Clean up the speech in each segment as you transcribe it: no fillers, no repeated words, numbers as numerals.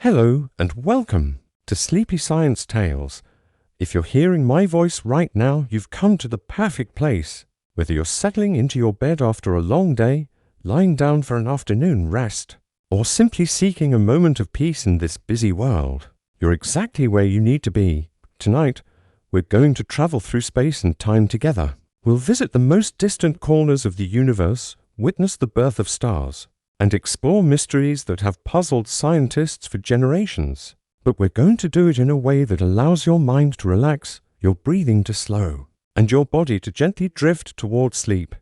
Hello and welcome to Sleepy Science Tales. If you're hearing my voice right now, you've come to the perfect place. Whether you're settling into your bed after a long day, lying down for an afternoon rest, or simply seeking a moment of peace in this busy world, you're exactly where you need to be. Tonight, we're going to travel through space and time together. We'll visit the most distant corners of the universe, witness the birth of stars, and explore mysteries that have puzzled scientists for generations. But we're going to do it in a way that allows your mind to relax, your breathing to slow, and your body to gently drift towards sleep.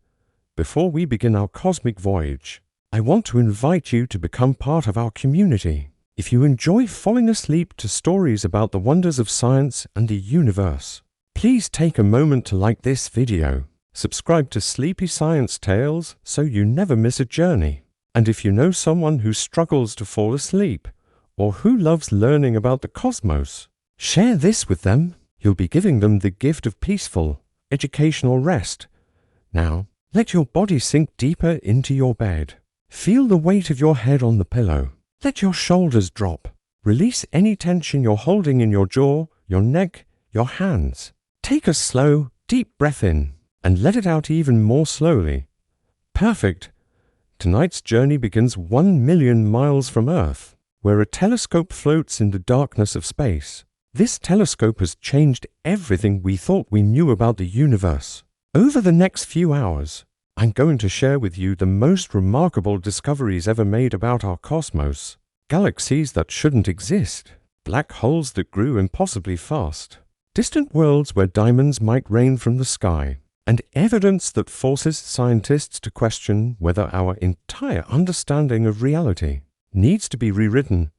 Before we begin our cosmic voyage, I want to invite you to become part of our community. If you enjoy falling asleep to stories about the wonders of science and the universe, please take a moment to like this video. Subscribe to Sleepy Science Tales so you never miss a journey. And if you know someone who struggles to fall asleep, or who loves learning about the cosmos, share this with them. You'll be giving them the gift of peaceful, educational rest. Now, let your body sink deeper into your bed. Feel the weight of your head on the pillow. Let your shoulders drop. Release any tension you're holding in your jaw, your neck, your hands. Take a slow, deep breath in, and let it out even more slowly. Perfect. Tonight's journey begins 1 million miles from Earth, where a telescope floats in the darkness of space. This telescope has changed everything we thought we knew about the universe. Over the next few hours, I'm going to share with you the most remarkable discoveries ever made about our cosmos. Galaxies that shouldn't exist, black holes that grew impossibly fast, distant worlds where diamonds might rain from the sky, and evidence that forces scientists to question whether our entire understanding of reality needs to be rewritten.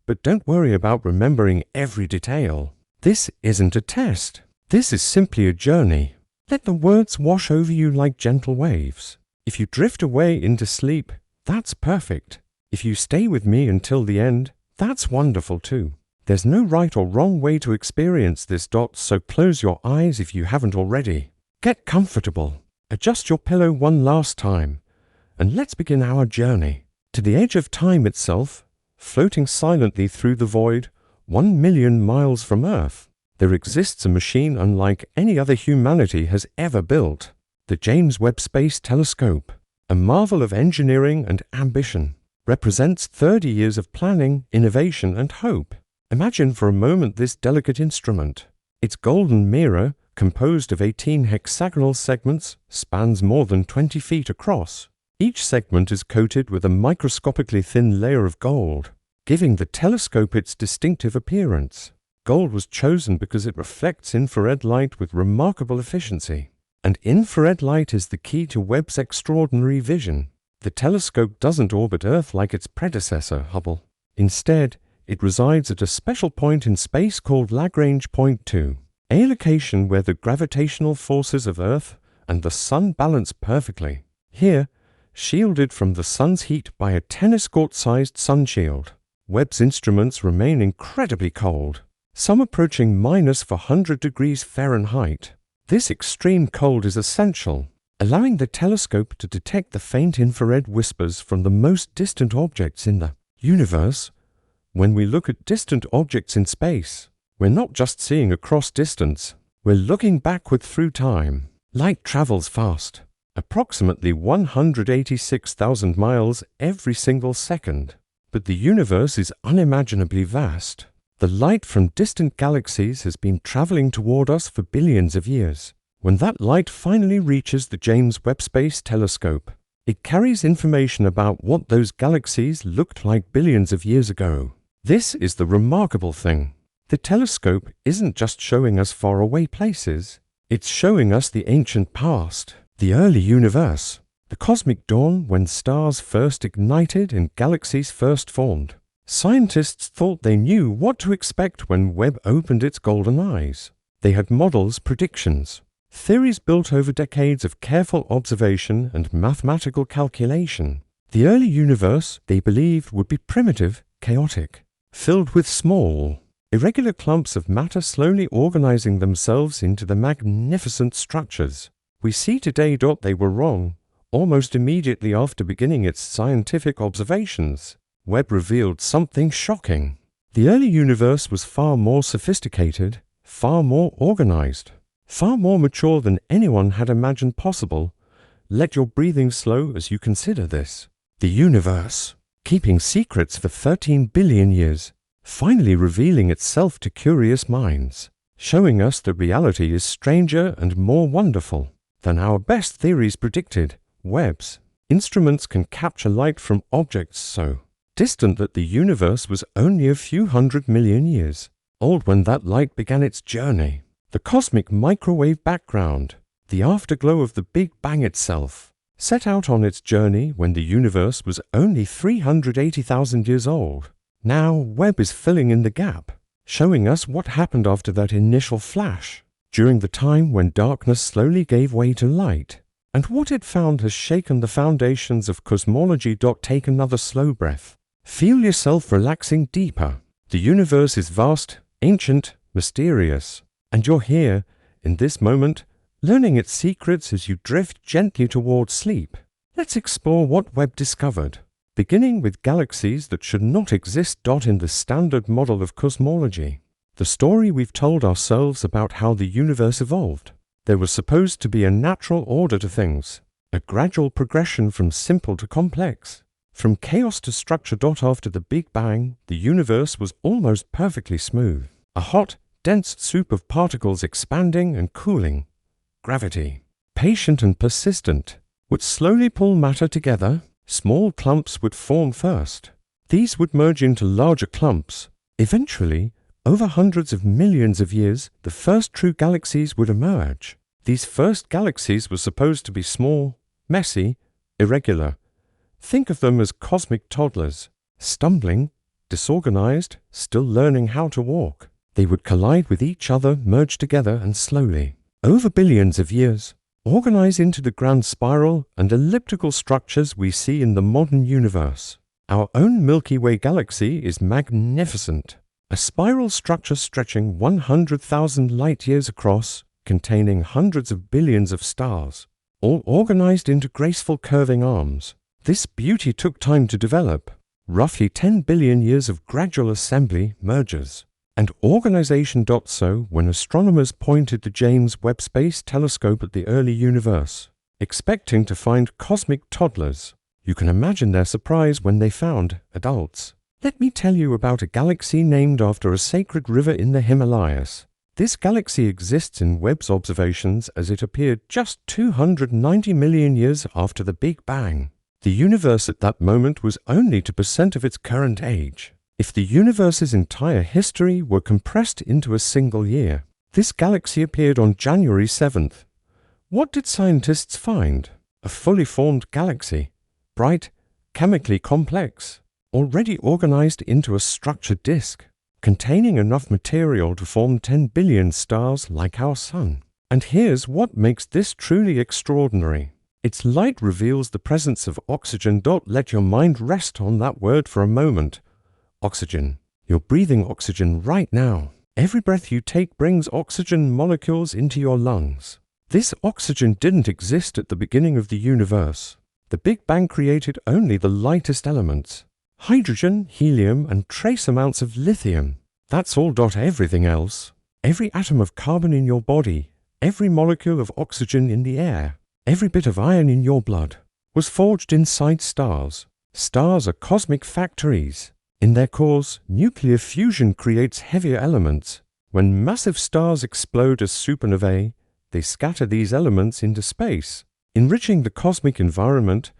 But don't worry about remembering every detail. This isn't a test. This is simply a journey. Let the words wash over you like gentle waves. If you drift away into sleep, that's perfect. If you stay with me until the end, that's wonderful too. There's no right or wrong way to experience this, so close your eyes if you haven't already. Get comfortable, adjust your pillow one last time, and let's begin our journey. To the edge of time itself, floating silently through the void, 1 million miles from Earth, there exists a machine unlike any other humanity has ever built. The James Webb Space Telescope, a marvel of engineering and ambition, represents 30 years of planning, innovation, and hope. Imagine for a moment this delicate instrument. Its golden mirror, composed of 18 hexagonal segments, spans more than 20 feet across. Each segment is coated with a microscopically thin layer of gold, giving the telescope its distinctive appearance. Gold was chosen because it reflects infrared light with remarkable efficiency, and infrared light is the key to Webb's extraordinary vision. The telescope doesn't orbit Earth like its predecessor, Hubble. Instead, it resides at a special point in space called Lagrange Point 2. A location where the gravitational forces of Earth and the Sun balance perfectly. Here, shielded from the Sun's heat by a tennis court-sized sun shield, Webb's instruments remain incredibly cold, some approaching minus 400 degrees Fahrenheit. This extreme cold is essential, allowing the telescope to detect the faint infrared whispers from the most distant objects in the universe. When we look at distant objects in space, we're not just seeing across distance, we're looking backward through time. Light travels fast, approximately 186,000 miles every single second. But the universe is unimaginably vast. The light from distant galaxies has been traveling toward us for billions of years. When that light finally reaches the James Webb Space Telescope, it carries information about what those galaxies looked like billions of years ago. This is the remarkable thing. The telescope isn't just showing us faraway places, it's showing us the ancient past, the early universe, the cosmic dawn when stars first ignited and galaxies first formed. Scientists thought they knew what to expect when Webb opened its golden eyes. They had models, predictions, theories built over decades of careful observation and mathematical calculation. The early universe, they believed, would be primitive, chaotic, filled with small, irregular clumps of matter slowly organizing themselves into the magnificent structures we see today. They were wrong almost immediately after beginning its scientific observations. Webb revealed something shocking. The early universe was far more sophisticated, far more organized, far more mature than anyone had imagined possible. Let your breathing slow as you consider this. The universe, keeping secrets for 13 billion years, finally revealing itself to curious minds, showing us that reality is stranger and more wonderful than our best theories predicted. Webb's instruments can capture light from objects so distant that the universe was only a few 100 million years old when that light began its journey. The cosmic microwave background, the afterglow of the Big Bang itself, set out on its journey when the universe was only 380,000 years old. Now Webb is filling in the gap, showing us what happened after that initial flash, during the time when darkness slowly gave way to light, and what it found has shaken the foundations of cosmology. Take another slow breath. Feel yourself relaxing deeper. The universe is vast, ancient, mysterious, and you're here, in this moment, learning its secrets as you drift gently towards sleep. Let's explore what Webb discovered, beginning with galaxies that should not exist. In the standard model of cosmology, the story we've told ourselves about how the universe evolved. There was supposed to be a natural order to things, a gradual progression from simple to complex, from chaos to structure. After the Big Bang, the universe was almost perfectly smooth, a hot, dense soup of particles expanding and cooling. Gravity, patient and persistent, would slowly pull matter together. Small clumps would form first. These would merge into larger clumps. Eventually, over hundreds of millions of years, the first true galaxies would emerge. These first galaxies were supposed to be small, messy, irregular. Think of them as cosmic toddlers, stumbling, disorganized, still learning how to walk. They would collide with each other, merge together, and slowly, over billions of years, organize into the grand spiral and elliptical structures we see in the modern universe. Our own Milky Way galaxy is magnificent, a spiral structure stretching 100,000 light-years across, containing hundreds of billions of stars, all organized into graceful curving arms. This beauty took time to develop, roughly 10 billion years of gradual assembly, mergers, and organization. So, when astronomers pointed the James Webb Space Telescope at the early universe, expecting to find cosmic toddlers, you can imagine their surprise when they found adults. Let me tell you about a galaxy named after a sacred river in the Himalayas. This galaxy exists in Webb's observations as it appeared just 290 million years after the Big Bang. The universe at that moment was only 2% of its current age. If the universe's entire history were compressed into a single year, this galaxy appeared on January 7th. What did scientists find? A fully formed galaxy, bright, chemically complex, already organized into a structured disk, containing enough material to form 10 billion stars like our Sun. And here's what makes this truly extraordinary. Its light reveals the presence of oxygen. Let your mind rest on that word for a moment. Oxygen. You're breathing oxygen right now. Every breath you take brings oxygen molecules into your lungs. This oxygen didn't exist at the beginning of the universe. The Big Bang created only the lightest elements: hydrogen, helium, and trace amounts of lithium. That's all. Everything else, every atom of carbon in your body, every molecule of oxygen in the air, every bit of iron in your blood, was forged inside stars. Stars are cosmic factories. In their cores, nuclear fusion creates heavier elements. When massive stars explode as supernovae, they scatter these elements into space, enriching the cosmic environment.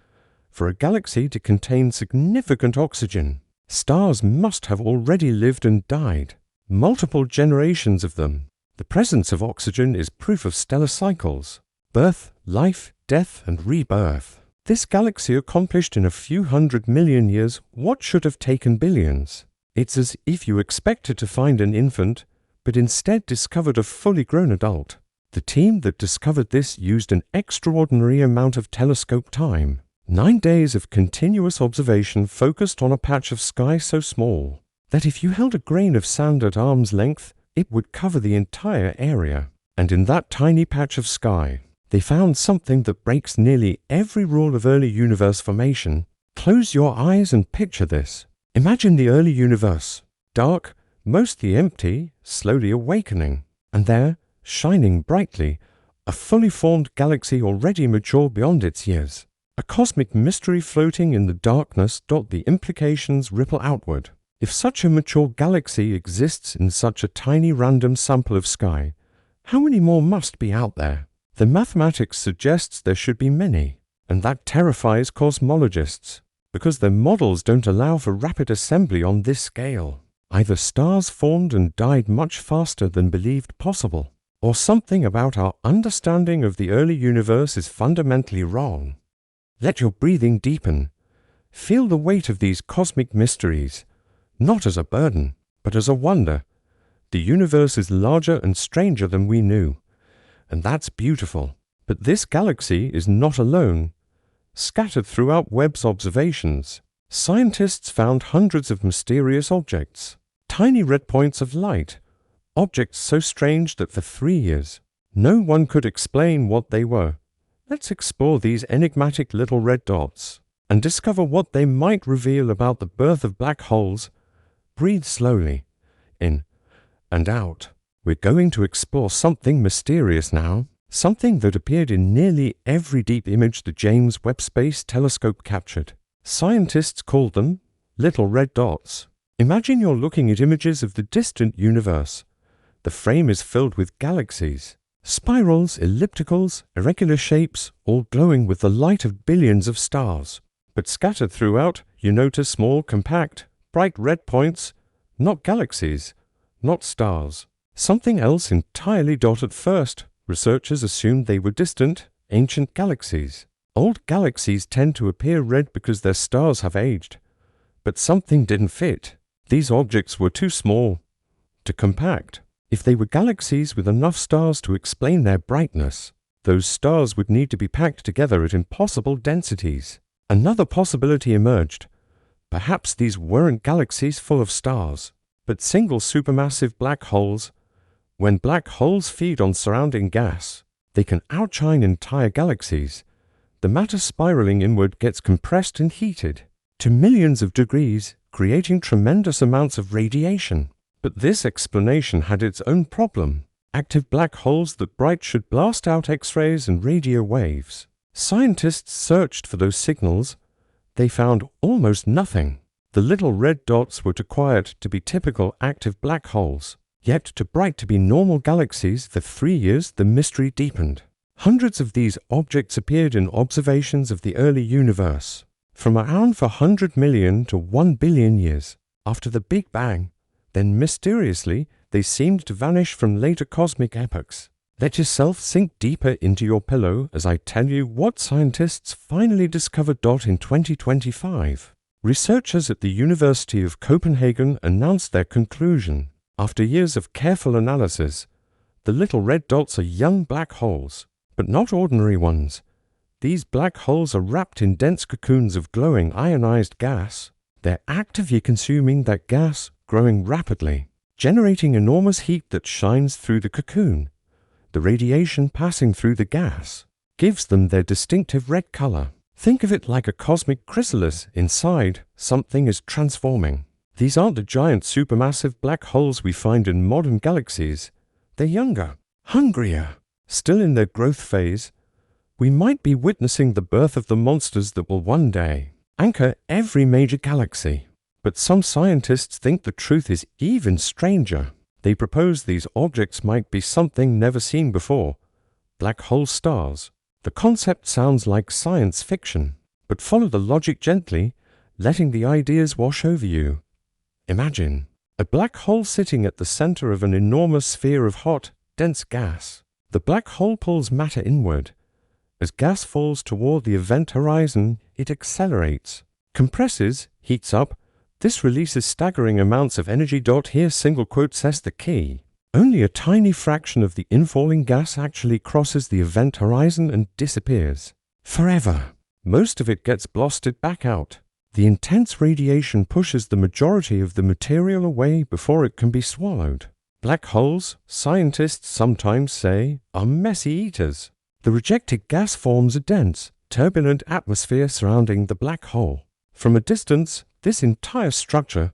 For a galaxy to contain significant oxygen, stars must have already lived and died, multiple generations of them. The presence of oxygen is proof of stellar cycles: birth, life, death, and rebirth. This galaxy accomplished in a few 100 million years what should have taken billions. It's as if you expected to find an infant, but instead discovered a fully grown adult. The team that discovered this used an extraordinary amount of telescope time. 9 days of continuous observation focused on a patch of sky so small that if you held a grain of sand at arm's length, it would cover the entire area. And in that tiny patch of sky, they found something that breaks nearly every rule of early universe formation. Close your eyes and picture this. Imagine the early universe, dark, mostly empty, slowly awakening, and there, shining brightly, a fully formed galaxy already mature beyond its years. A cosmic mystery floating in the darkness. The implications ripple outward. If such a mature galaxy exists in such a tiny random sample of sky, how many more must be out there? The mathematics suggests there should be many, and that terrifies cosmologists, because their models don't allow for rapid assembly on this scale. Either stars formed and died much faster than believed possible, or something about our understanding of the early universe is fundamentally wrong. Let your breathing deepen. Feel the weight of these cosmic mysteries, not as a burden, but as a wonder. The universe is larger and stranger than we knew, and that's beautiful. But this galaxy is not alone. Scattered throughout Webb's observations, scientists found hundreds of mysterious objects, tiny red points of light, objects so strange that for 3 years, no one could explain what they were. Let's explore these enigmatic little red dots and discover what they might reveal about the birth of black holes. Breathe slowly, in and out. We're going to explore something mysterious now, something that appeared in nearly every deep image the James Webb Space Telescope captured. Scientists called them little red dots. Imagine you're looking at images of the distant universe. The frame is filled with galaxies. Spirals, ellipticals, irregular shapes, all glowing with the light of billions of stars. But scattered throughout, you notice small, compact, bright red points, not galaxies, not stars. Something else entirely. At first, researchers assumed they were distant, ancient galaxies. Old galaxies tend to appear red because their stars have aged. But something didn't fit. These objects were too small, too compact. If they were galaxies with enough stars to explain their brightness, those stars would need to be packed together at impossible densities. Another possibility emerged. Perhaps these weren't galaxies full of stars, but single supermassive black holes. When black holes feed on surrounding gas, they can outshine entire galaxies. The matter spiraling inward gets compressed and heated to millions of degrees, creating tremendous amounts of radiation. But this explanation had its own problem. Active black holes that bright should blast out X-rays and radio waves. Scientists searched for those signals. They found almost nothing. The little red dots were too quiet to be typical active black holes, yet too bright to be normal galaxies. For 3 years, the mystery deepened. Hundreds of these objects appeared in observations of the early universe, from around 400 million to 1 billion years after the Big Bang. Then mysteriously, they seemed to vanish from later cosmic epochs. Let yourself sink deeper into your pillow as I tell you what scientists finally discovered. In 2025, researchers at the University of Copenhagen announced their conclusion. After years of careful analysis, the little red dots are young black holes, but not ordinary ones. These black holes are wrapped in dense cocoons of glowing ionized gas. They're actively consuming that gas, growing rapidly, generating enormous heat that shines through the cocoon. The radiation passing through the gas gives them their distinctive red color. Think of it like a cosmic chrysalis. Inside, something is transforming. These aren't the giant supermassive black holes we find in modern galaxies. They're younger, hungrier, still in their growth phase. We might be witnessing the birth of the monsters that will one day anchor every major galaxy. But some scientists think the truth is even stranger. They propose these objects might be something never seen before. Black hole stars. The concept sounds like science fiction, but follow the logic gently, letting the ideas wash over you. Imagine a black hole sitting at the center of an enormous sphere of hot, dense gas. The black hole pulls matter inward. As gas falls toward the event horizon, it accelerates, compresses, heats up. This releases staggering amounts of energy. Here single quote says the key. Only a tiny fraction of the infalling gas actually crosses the event horizon and disappears forever. Most of it gets blasted back out. The intense radiation pushes the majority of the material away before it can be swallowed. Black holes, scientists sometimes say, are messy eaters. The rejected gas forms a dense, turbulent atmosphere surrounding the black hole. From a distance, This entire structure,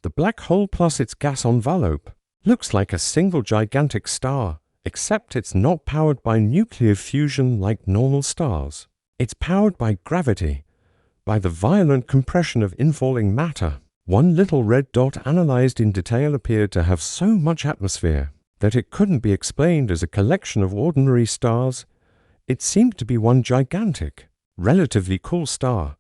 the black hole plus its gas envelope, looks like a single gigantic star, except it's not powered by nuclear fusion like normal stars. It's powered by gravity, by the violent compression of infalling matter. One little red dot analyzed in detail appeared to have so much atmosphere that it couldn't be explained as a collection of ordinary stars. It seemed to be one gigantic, relatively cool star,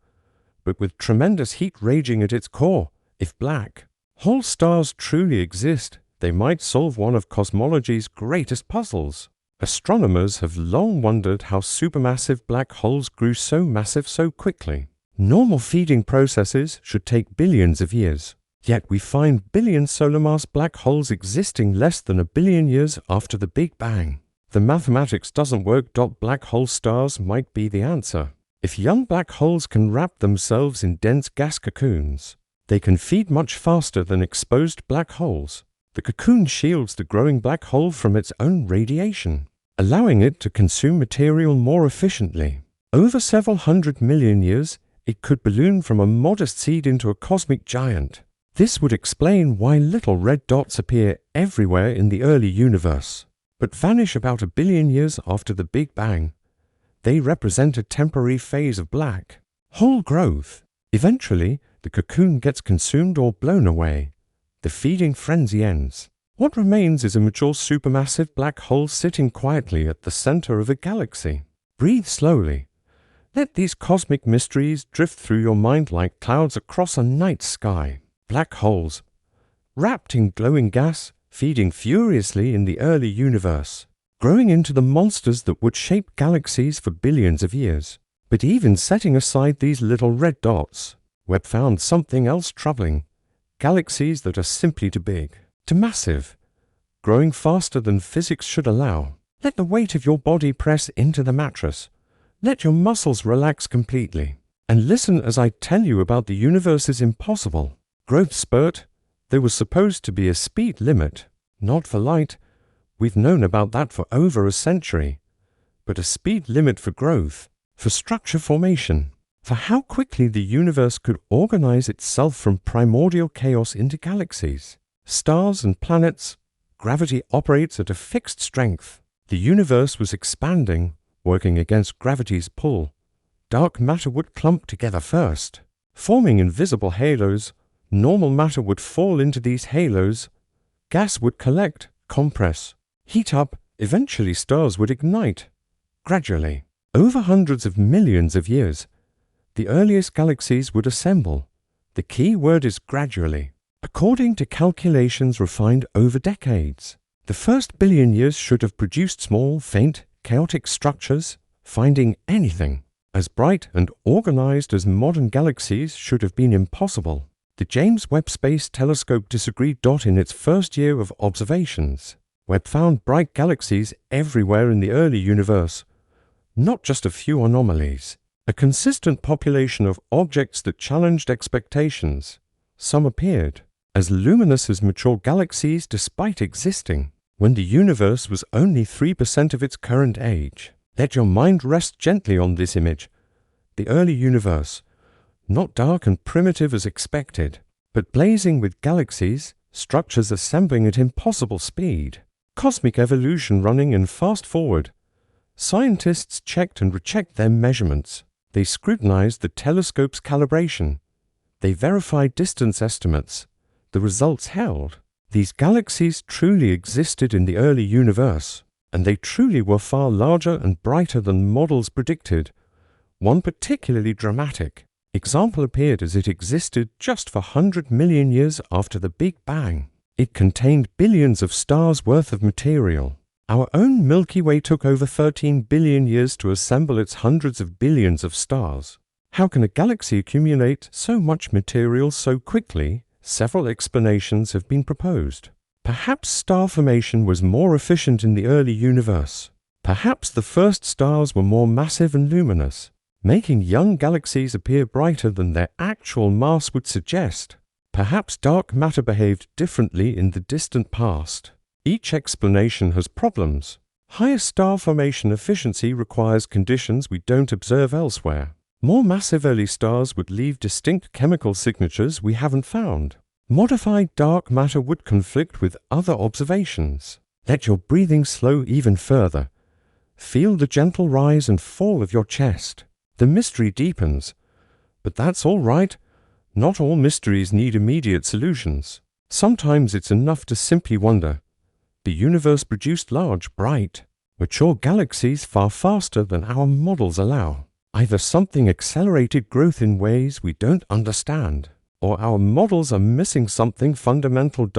but with tremendous heat raging at its core. If black hole stars truly exist, they might solve one of cosmology's greatest puzzles. Astronomers have long wondered how supermassive black holes grew so massive so quickly. Normal feeding processes should take billions of years, yet we find billion solar mass black holes existing less than 1 billion years after the Big Bang. The mathematics doesn't work. Black hole stars might be the answer. If young black holes can wrap themselves in dense gas cocoons, they can feed much faster than exposed black holes. The cocoon shields the growing black hole from its own radiation, allowing it to consume material more efficiently. Over several 100 million years, it could balloon from a modest seed into a cosmic giant. This would explain why little red dots appear everywhere in the early universe, but vanish about 1 billion years after the Big Bang. They represent a temporary phase of black hole growth. Eventually, the cocoon gets consumed or blown away. The feeding frenzy ends. What remains is a mature supermassive black hole sitting quietly at the center of a galaxy. Breathe slowly. Let these cosmic mysteries drift through your mind like clouds across a night sky. Black holes, wrapped in glowing gas, feeding furiously in the early universe, growing into the monsters that would shape galaxies for billions of years. But even setting aside these little red dots, Webb found something else troubling. Galaxies that are simply too big, too massive, growing faster than physics should allow. Let the weight of your body press into the mattress. Let your muscles relax completely. And listen as I tell you about the universe's impossible growth spurt. There was supposed to be a speed limit, not for light. We've known about that for over a century. But a speed limit for growth, for structure formation, for how quickly the universe could organize itself from primordial chaos into galaxies, stars and planets. Gravity operates at a fixed strength. The universe was expanding, working against gravity's pull. Dark matter would clump together first, forming invisible halos. Normal matter would fall into these halos. Gas would collect, compress, heat up. Eventually stars would ignite. Gradually, over hundreds of millions of years, the earliest galaxies would assemble. The key word is gradually. According to calculations refined over decades, the first billion years should have produced small, faint, chaotic structures. Finding anything as bright and organized as modern galaxies should have been impossible. The James Webb Space Telescope disagreed. In its first year of observations, Webb found bright galaxies everywhere in the early universe, not just a few anomalies. A consistent population of objects that challenged expectations. Some appeared as luminous as mature galaxies despite existing when the universe was only 3% of its current age. Let your mind rest gently on this image. The early universe, not dark and primitive as expected, but blazing with galaxies, structures assembling at impossible speed, cosmic evolution running in fast forward. Scientists checked and rechecked their measurements. They scrutinized the telescope's calibration. They verified distance estimates. The results held. These galaxies truly existed in the early universe, and they truly were far larger and brighter than models predicted. One particularly dramatic example appeared as it existed just for 100 million years after the Big Bang. It contained billions of stars worth of material. Our own Milky Way took over 13 billion years to assemble its hundreds of billions of stars. How can a galaxy accumulate so much material so quickly? Several explanations have been proposed. Perhaps star formation was more efficient in the early universe. Perhaps the first stars were more massive and luminous, making young galaxies appear brighter than their actual mass would suggest. Perhaps dark matter behaved differently in the distant past. Each explanation has problems. Higher star formation efficiency requires conditions we don't observe elsewhere. More massive early stars would leave distinct chemical signatures we haven't found. Modified dark matter would conflict with other observations. Let your breathing slow even further. Feel the gentle rise and fall of your chest. The mystery deepens. But that's all right. Not all mysteries need immediate solutions. Sometimes it's enough to simply wonder. The universe produced large, bright, mature galaxies far faster than our models allow. Either something accelerated growth in ways we don't understand, or our models are missing something fundamental.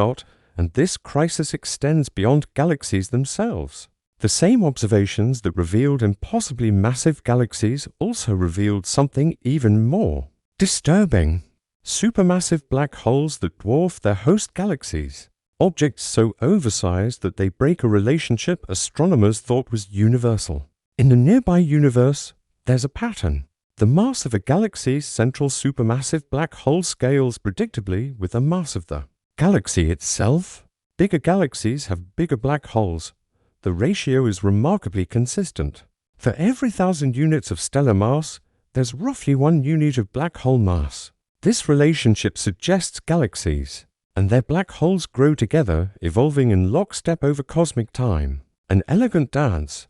And this crisis extends beyond galaxies themselves. The same observations that revealed impossibly massive galaxies also revealed something even more disturbing. Supermassive black holes that dwarf their host galaxies. Objects so oversized that they break a relationship astronomers thought was universal. In the nearby universe, there's a pattern. The mass of a galaxy's central supermassive black hole scales predictably with the mass of the galaxy itself. Bigger galaxies have bigger black holes. The ratio is remarkably consistent. For every 1,000 units of stellar mass, there's roughly 1 unit of black hole mass. This relationship suggests galaxies, and their black holes grow together, evolving in lockstep over cosmic time. An elegant dance,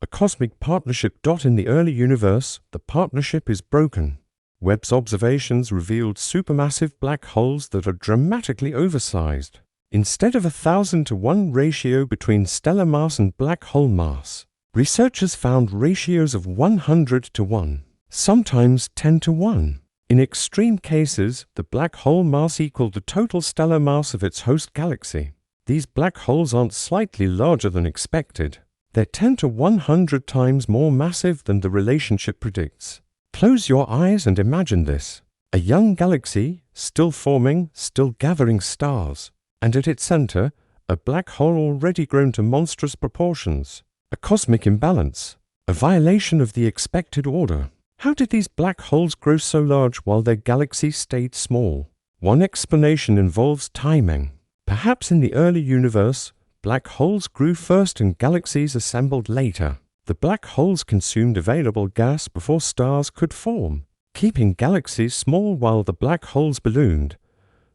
a cosmic partnership. In the early universe, the partnership is broken. Webb's observations revealed supermassive black holes that are dramatically oversized. Instead of a 1,000-to-1 ratio between stellar mass and black hole mass, researchers found ratios of 100-to-1, sometimes 10-to-1. In extreme cases, the black hole mass equaled the total stellar mass of its host galaxy. These black holes aren't slightly larger than expected. They're 10 to 100 times more massive than the relationship predicts. Close your eyes and imagine this. A young galaxy, still forming, still gathering stars. And at its center, a black hole already grown to monstrous proportions. A cosmic imbalance. A violation of the expected order. How did these black holes grow so large while their galaxy stayed small? One explanation involves timing. Perhaps in the early universe, black holes grew first and galaxies assembled later. The black holes consumed available gas before stars could form, keeping galaxies small while the black holes ballooned.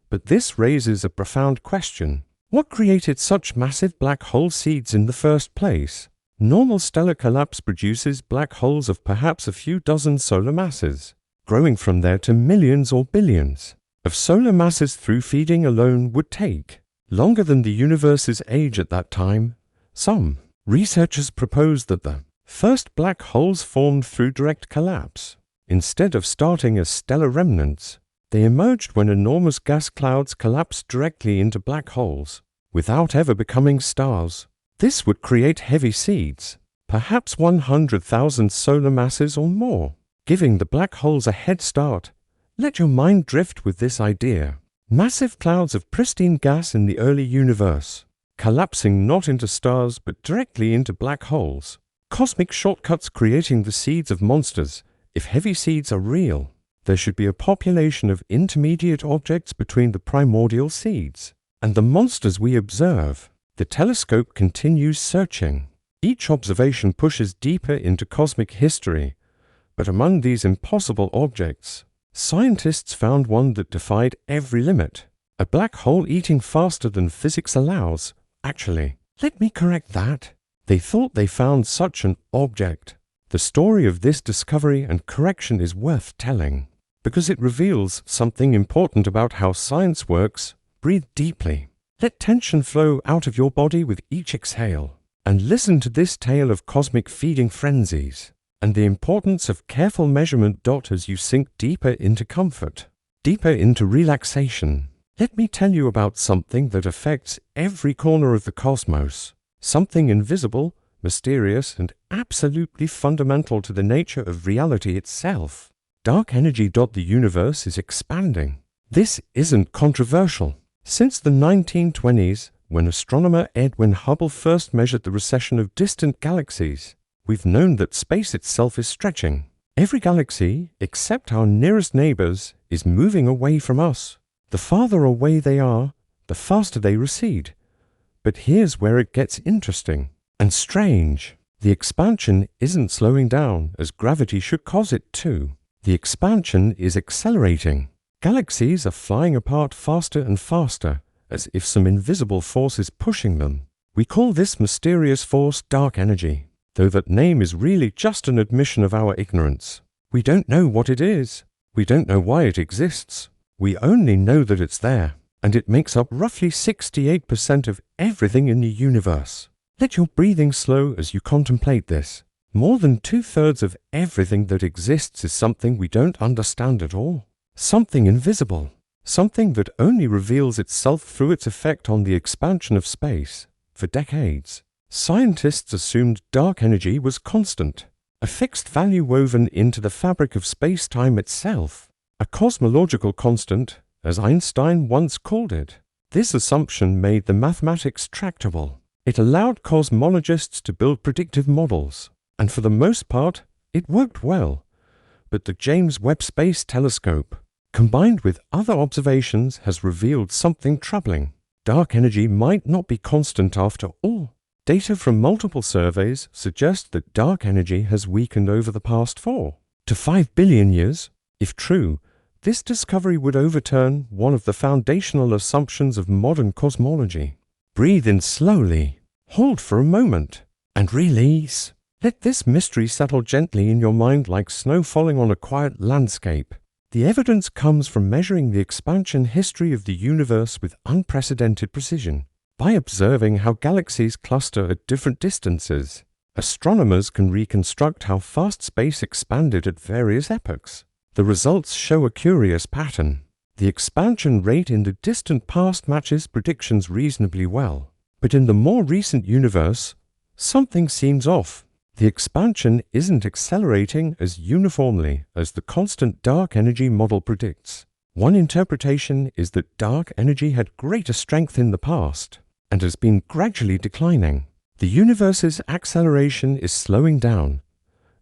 But this raises a profound question. What created such massive black hole seeds in the first place? Normal stellar collapse produces black holes of perhaps a few dozen solar masses, growing from there to millions or billions of solar masses through feeding alone would take longer than the universe's age at that time. Some researchers propose that the first black holes formed through direct collapse. Instead of starting as stellar remnants, they emerged when enormous gas clouds collapsed directly into black holes, without ever becoming stars. This would create heavy seeds, perhaps 100,000 solar masses or more, giving the black holes a head start. Let your mind drift with this idea. Massive clouds of pristine gas in the early universe, collapsing not into stars but directly into black holes. Cosmic shortcuts creating the seeds of monsters. If heavy seeds are real, there should be a population of intermediate objects between the primordial seeds and the monsters we observe. The telescope continues searching. Each observation pushes deeper into cosmic history. But among these impossible objects, scientists found one that defied every limit. A black hole eating faster than physics allows. Actually, let me correct that. They thought they found such an object. The story of this discovery and correction is worth telling, because it reveals something important about how science works. Breathe deeply. Let tension flow out of your body with each exhale, and listen to this tale of cosmic feeding frenzies, and the importance of careful measurement. As you sink deeper into comfort, deeper into relaxation, let me tell you about something that affects every corner of the cosmos, something invisible, mysterious, and absolutely fundamental to the nature of reality itself. Dark energy. The universe is expanding. This isn't controversial. Since the 1920s, when astronomer Edwin Hubble first measured the recession of distant galaxies, we've known that space itself is stretching. Every galaxy, except our nearest neighbors, is moving away from us. The farther away they are, the faster they recede. But here's where it gets interesting and strange. The expansion isn't slowing down, as gravity should cause it to. The expansion is accelerating. Galaxies are flying apart faster and faster, as if some invisible force is pushing them. We call this mysterious force dark energy, though that name is really just an admission of our ignorance. We don't know what it is. We don't know why it exists. We only know that it's there, and it makes up roughly 68% of everything in the universe. Let your breathing slow as you contemplate this. More than 2/3 of everything that exists is something we don't understand at all. Something invisible. Something that only reveals itself through its effect on the expansion of space. For decades, scientists assumed dark energy was constant, a fixed value woven into the fabric of space-time itself, a cosmological constant, as Einstein once called it. This assumption made the mathematics tractable. It allowed cosmologists to build predictive models, and for the most part, it worked well. But the James Webb Space Telescope, combined with other observations, has revealed something troubling. Dark energy might not be constant after all. Data from multiple surveys suggest that dark energy has weakened over the past 4 to 5 billion years. If true, this discovery would overturn one of the foundational assumptions of modern cosmology. Breathe in slowly, hold for a moment, and release. Let this mystery settle gently in your mind like snow falling on a quiet landscape. The evidence comes from measuring the expansion history of the universe with unprecedented precision. By observing how galaxies cluster at different distances, astronomers can reconstruct how fast space expanded at various epochs. The results show a curious pattern. The expansion rate in the distant past matches predictions reasonably well. But in the more recent universe, something seems off. The expansion isn't accelerating as uniformly as the constant dark energy model predicts. One interpretation is that dark energy had greater strength in the past and has been gradually declining. The universe's acceleration is slowing down.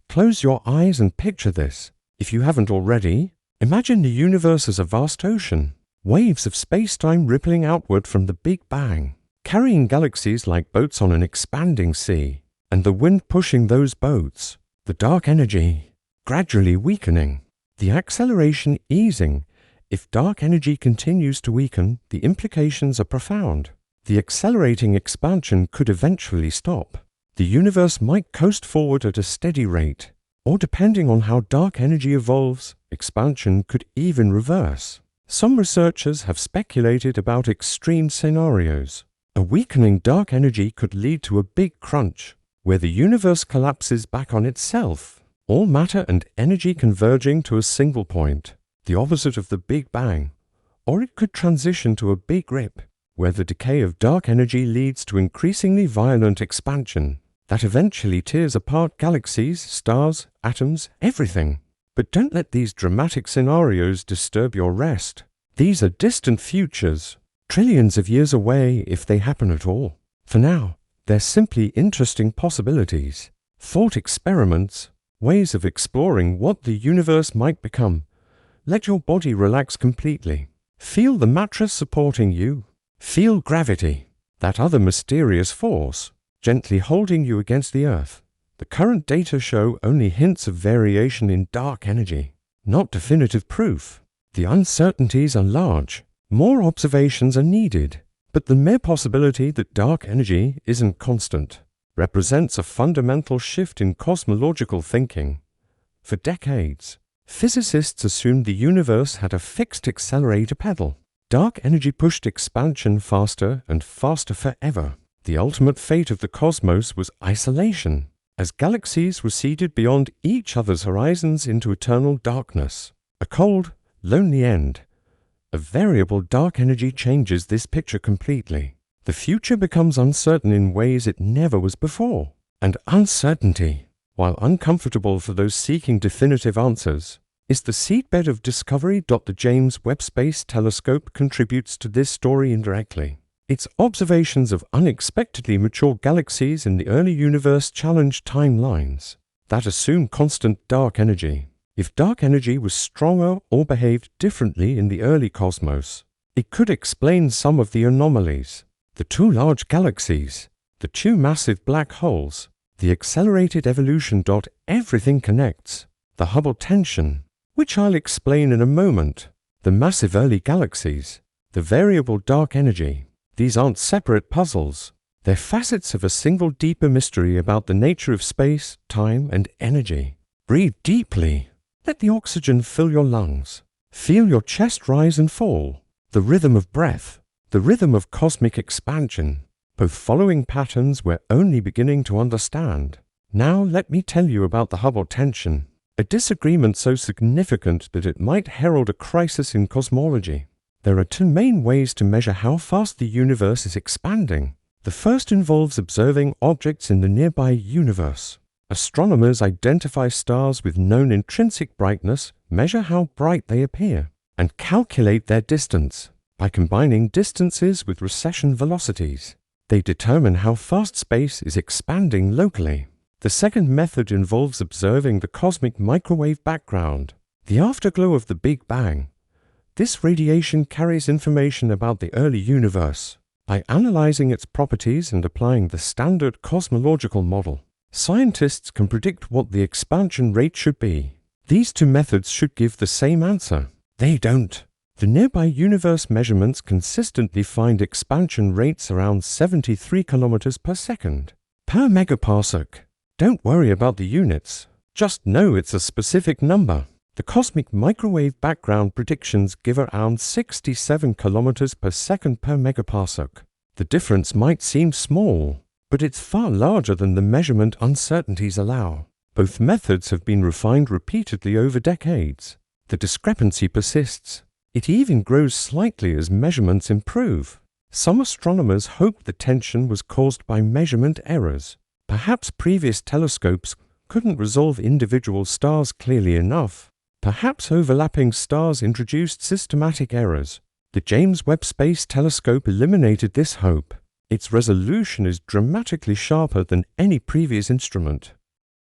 Close your eyes and picture this. If you haven't already, imagine the universe as a vast ocean, waves of space-time rippling outward from the Big Bang, carrying galaxies like boats on an expanding sea. And the wind pushing those boats, the dark energy gradually weakening, the acceleration easing. If dark energy continues to weaken, the implications are profound. The accelerating expansion could eventually stop. The universe might coast forward at a steady rate, or depending on how dark energy evolves, expansion could even reverse. Some researchers have speculated about extreme scenarios. A weakening dark energy could lead to a big crunch, where the universe collapses back on itself, all matter and energy converging to a single point, the opposite of the Big Bang. Or it could transition to a big rip, where the decay of dark energy leads to increasingly violent expansion that eventually tears apart galaxies, stars, atoms, everything. But don't let these dramatic scenarios disturb your rest. These are distant futures, trillions of years away if they happen at all. For now, they're simply interesting possibilities, thought experiments, ways of exploring what the universe might become. Let your body relax completely. Feel the mattress supporting you. Feel gravity, that other mysterious force, gently holding you against the Earth. The current data show only hints of variation in dark energy, not definitive proof. The uncertainties are large. More observations are needed. But the mere possibility that dark energy isn't constant represents a fundamental shift in cosmological thinking. For decades, physicists assumed the universe had a fixed accelerator pedal. Dark energy pushed expansion faster and faster forever. The ultimate fate of the cosmos was isolation, as galaxies receded beyond each other's horizons into eternal darkness. A cold, lonely end. A variable dark energy changes this picture completely. The future becomes uncertain in ways it never was before. And uncertainty, while uncomfortable for those seeking definitive answers, is the seedbed of discovery. The James Webb Space Telescope contributes to this story indirectly. Its observations of unexpectedly mature galaxies in the early universe challenge timelines that assume constant dark energy. If dark energy was stronger or behaved differently in the early cosmos, it could explain some of the anomalies. The two large galaxies, the two massive black holes, the accelerated evolution. Everything connects. The Hubble tension, which I'll explain in a moment. The massive early galaxies, the variable dark energy. These aren't separate puzzles. They're facets of a single deeper mystery about the nature of space, time, and energy. Breathe deeply. Let the oxygen fill your lungs. Feel your chest rise and fall. The rhythm of breath, the rhythm of cosmic expansion, both following patterns we're only beginning to understand. Now let me tell you about the Hubble tension, a disagreement so significant that it might herald a crisis in cosmology. There are two main ways to measure how fast the universe is expanding. The first involves observing objects in the nearby universe. Astronomers identify stars with known intrinsic brightness, measure how bright they appear, and calculate their distance. By combining distances with recession velocities, they determine how fast space is expanding locally. The second method involves observing the cosmic microwave background, the afterglow of the Big Bang. This radiation carries information about the early universe. By analyzing its properties and applying the standard cosmological model, scientists can predict what the expansion rate should be. These two methods should give the same answer. They don't. The nearby universe measurements consistently find expansion rates around 73 kilometers per second, per megaparsec. Don't worry about the units. Just know it's a specific number. The cosmic microwave background predictions give around 67 kilometers per second per megaparsec. The difference might seem small, but it's far larger than the measurement uncertainties allow. Both methods have been refined repeatedly over decades. The discrepancy persists. It even grows slightly as measurements improve. Some astronomers hope the tension was caused by measurement errors. Perhaps previous telescopes couldn't resolve individual stars clearly enough. Perhaps overlapping stars introduced systematic errors. The James Webb Space Telescope eliminated this hope. Its resolution is dramatically sharper than any previous instrument.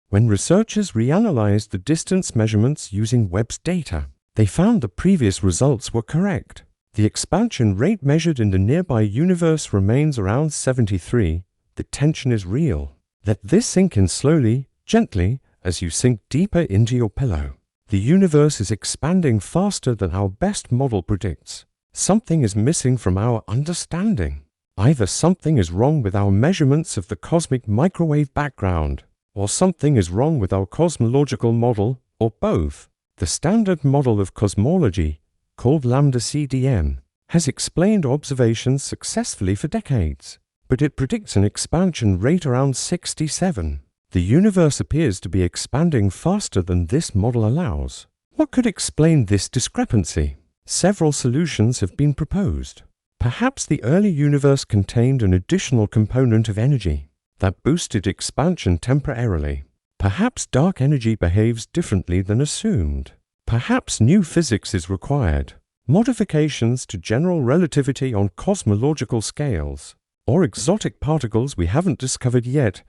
When researchers reanalyzed the distance measurements using Webb's data, they found the previous results were correct. The expansion rate measured in the nearby universe remains around 73. The tension is real. Let this sink in slowly, gently, as you sink deeper into your pillow. The universe is expanding faster than our best model predicts. Something is missing from our understanding. Either something is wrong with our measurements of the cosmic microwave background, or something is wrong with our cosmological model, or both. The standard model of cosmology, called lambda CDM, has explained observations successfully for decades, but it predicts an expansion rate around 67. The universe appears to be expanding faster than this model allows. What could explain this discrepancy? Several solutions have been proposed. Perhaps the early universe contained an additional component of energy that boosted expansion temporarily. Perhaps dark energy behaves differently than assumed. Perhaps new physics is required, modifications to general relativity on cosmological scales, or exotic particles we haven't discovered yet.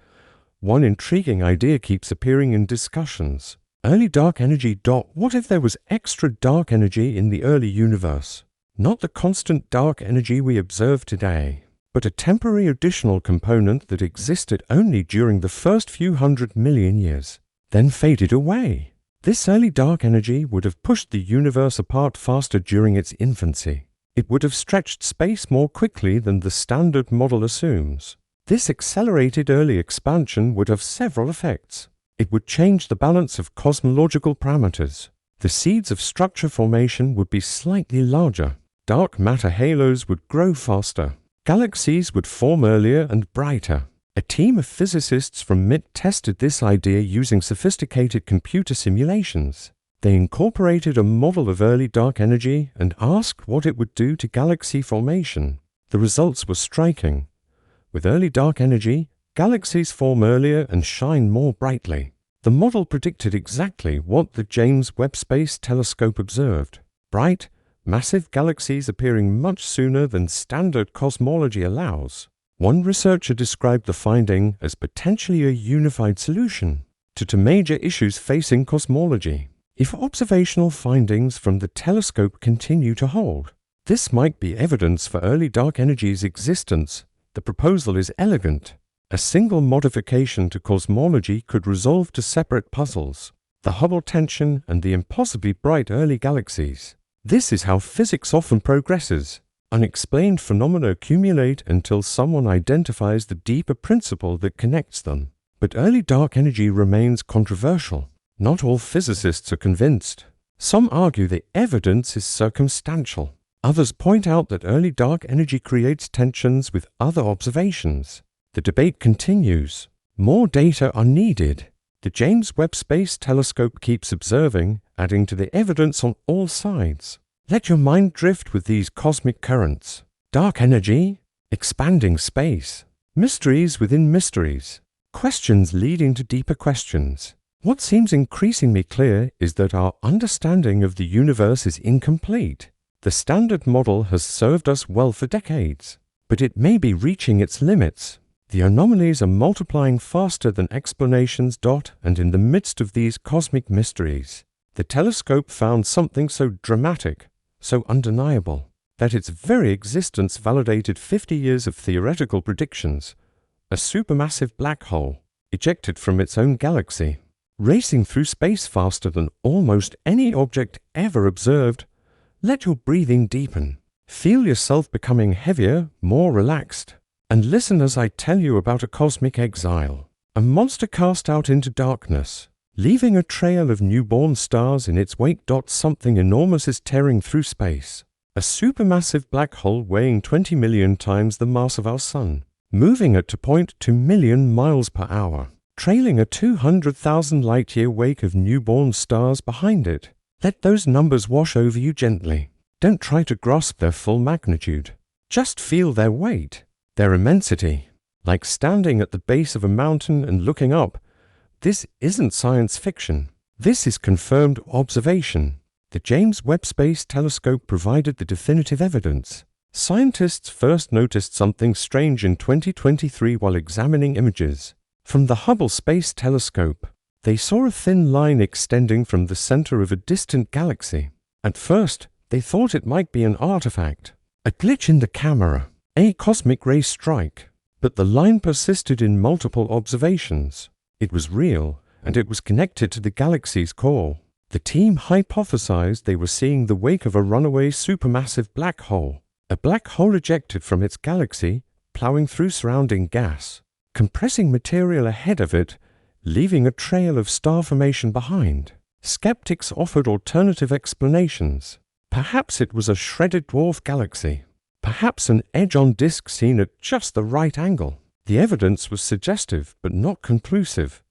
One intriguing idea keeps appearing in discussions. Early dark energy. What if there was extra dark energy in the early universe? Not the constant dark energy we observe today, but a temporary additional component that existed only during the first few 100 million years, then faded away. This early dark energy would have pushed the universe apart faster during its infancy. It would have stretched space more quickly than the standard model assumes. This accelerated early expansion would have several effects. It would change the balance of cosmological parameters. The seeds of structure formation would be slightly larger. Dark matter halos would grow faster. Galaxies would form earlier and brighter. A team of physicists from MIT tested this idea using sophisticated computer simulations. They incorporated a model of early dark energy and asked what it would do to galaxy formation. The results were striking. With early dark energy, galaxies form earlier and shine more brightly. The model predicted exactly what the James Webb Space Telescope observed. Bright, massive galaxies appearing much sooner than standard cosmology allows. One researcher described the finding as potentially a unified solution to major issues facing cosmology. If observational findings from the telescope continue to hold, this might be evidence for early dark energy's existence. The proposal is elegant. A single modification to cosmology could resolve two separate puzzles. the Hubble tension, and the impossibly bright early galaxies. This is how physics often progresses. Unexplained phenomena accumulate until someone identifies the deeper principle that connects them. But early dark energy remains controversial. Not all physicists are convinced. Some argue the evidence is circumstantial. Others point out that early dark energy creates tensions with other observations. The debate continues. More data are needed. The James Webb Space Telescope keeps observing, adding to the evidence on all sides. Let your mind drift with these cosmic currents. Dark energy, expanding space, mysteries within mysteries, questions leading to deeper questions. What seems increasingly clear is that our understanding of the universe is incomplete. The standard model has served us well for decades, but it may be reaching its limits. The anomalies are multiplying faster than explanations. And in the midst of these cosmic mysteries, the telescope found something so dramatic, so undeniable, that its very existence validated 50 years of theoretical predictions. A supermassive black hole, ejected from its own galaxy, racing through space faster than almost any object ever observed. Let your breathing deepen. Feel yourself becoming heavier, more relaxed. And listen as I tell you about a cosmic exile, a monster cast out into darkness, leaving a trail of newborn stars in its wake. Something enormous is tearing through space. A supermassive black hole weighing 20 million times the mass of our Sun, moving at 2.2 million miles per hour, trailing a 200,000 light-year wake of newborn stars behind it. Let those numbers wash over you gently. Don't try to grasp their full magnitude. Just feel their weight. Their immensity, like standing at the base of a mountain and looking up. This isn't science fiction. This is confirmed observation. The James Webb Space Telescope provided the definitive evidence. Scientists first noticed something strange in 2023 while examining images from the Hubble Space Telescope. They saw a thin line extending from the center of a distant galaxy. At first, they thought it might be an artifact, a glitch in the camera, a cosmic ray strike, but the line persisted in multiple observations. It was real, and it was connected to the galaxy's core. The team hypothesized they were seeing the wake of a runaway supermassive black hole, a black hole ejected from its galaxy, plowing through surrounding gas, compressing material ahead of it, leaving a trail of star formation behind. Skeptics offered alternative explanations. Perhaps it was a shredded dwarf galaxy. Perhaps an edge-on disk seen at just the right angle. The evidence was suggestive but not conclusive.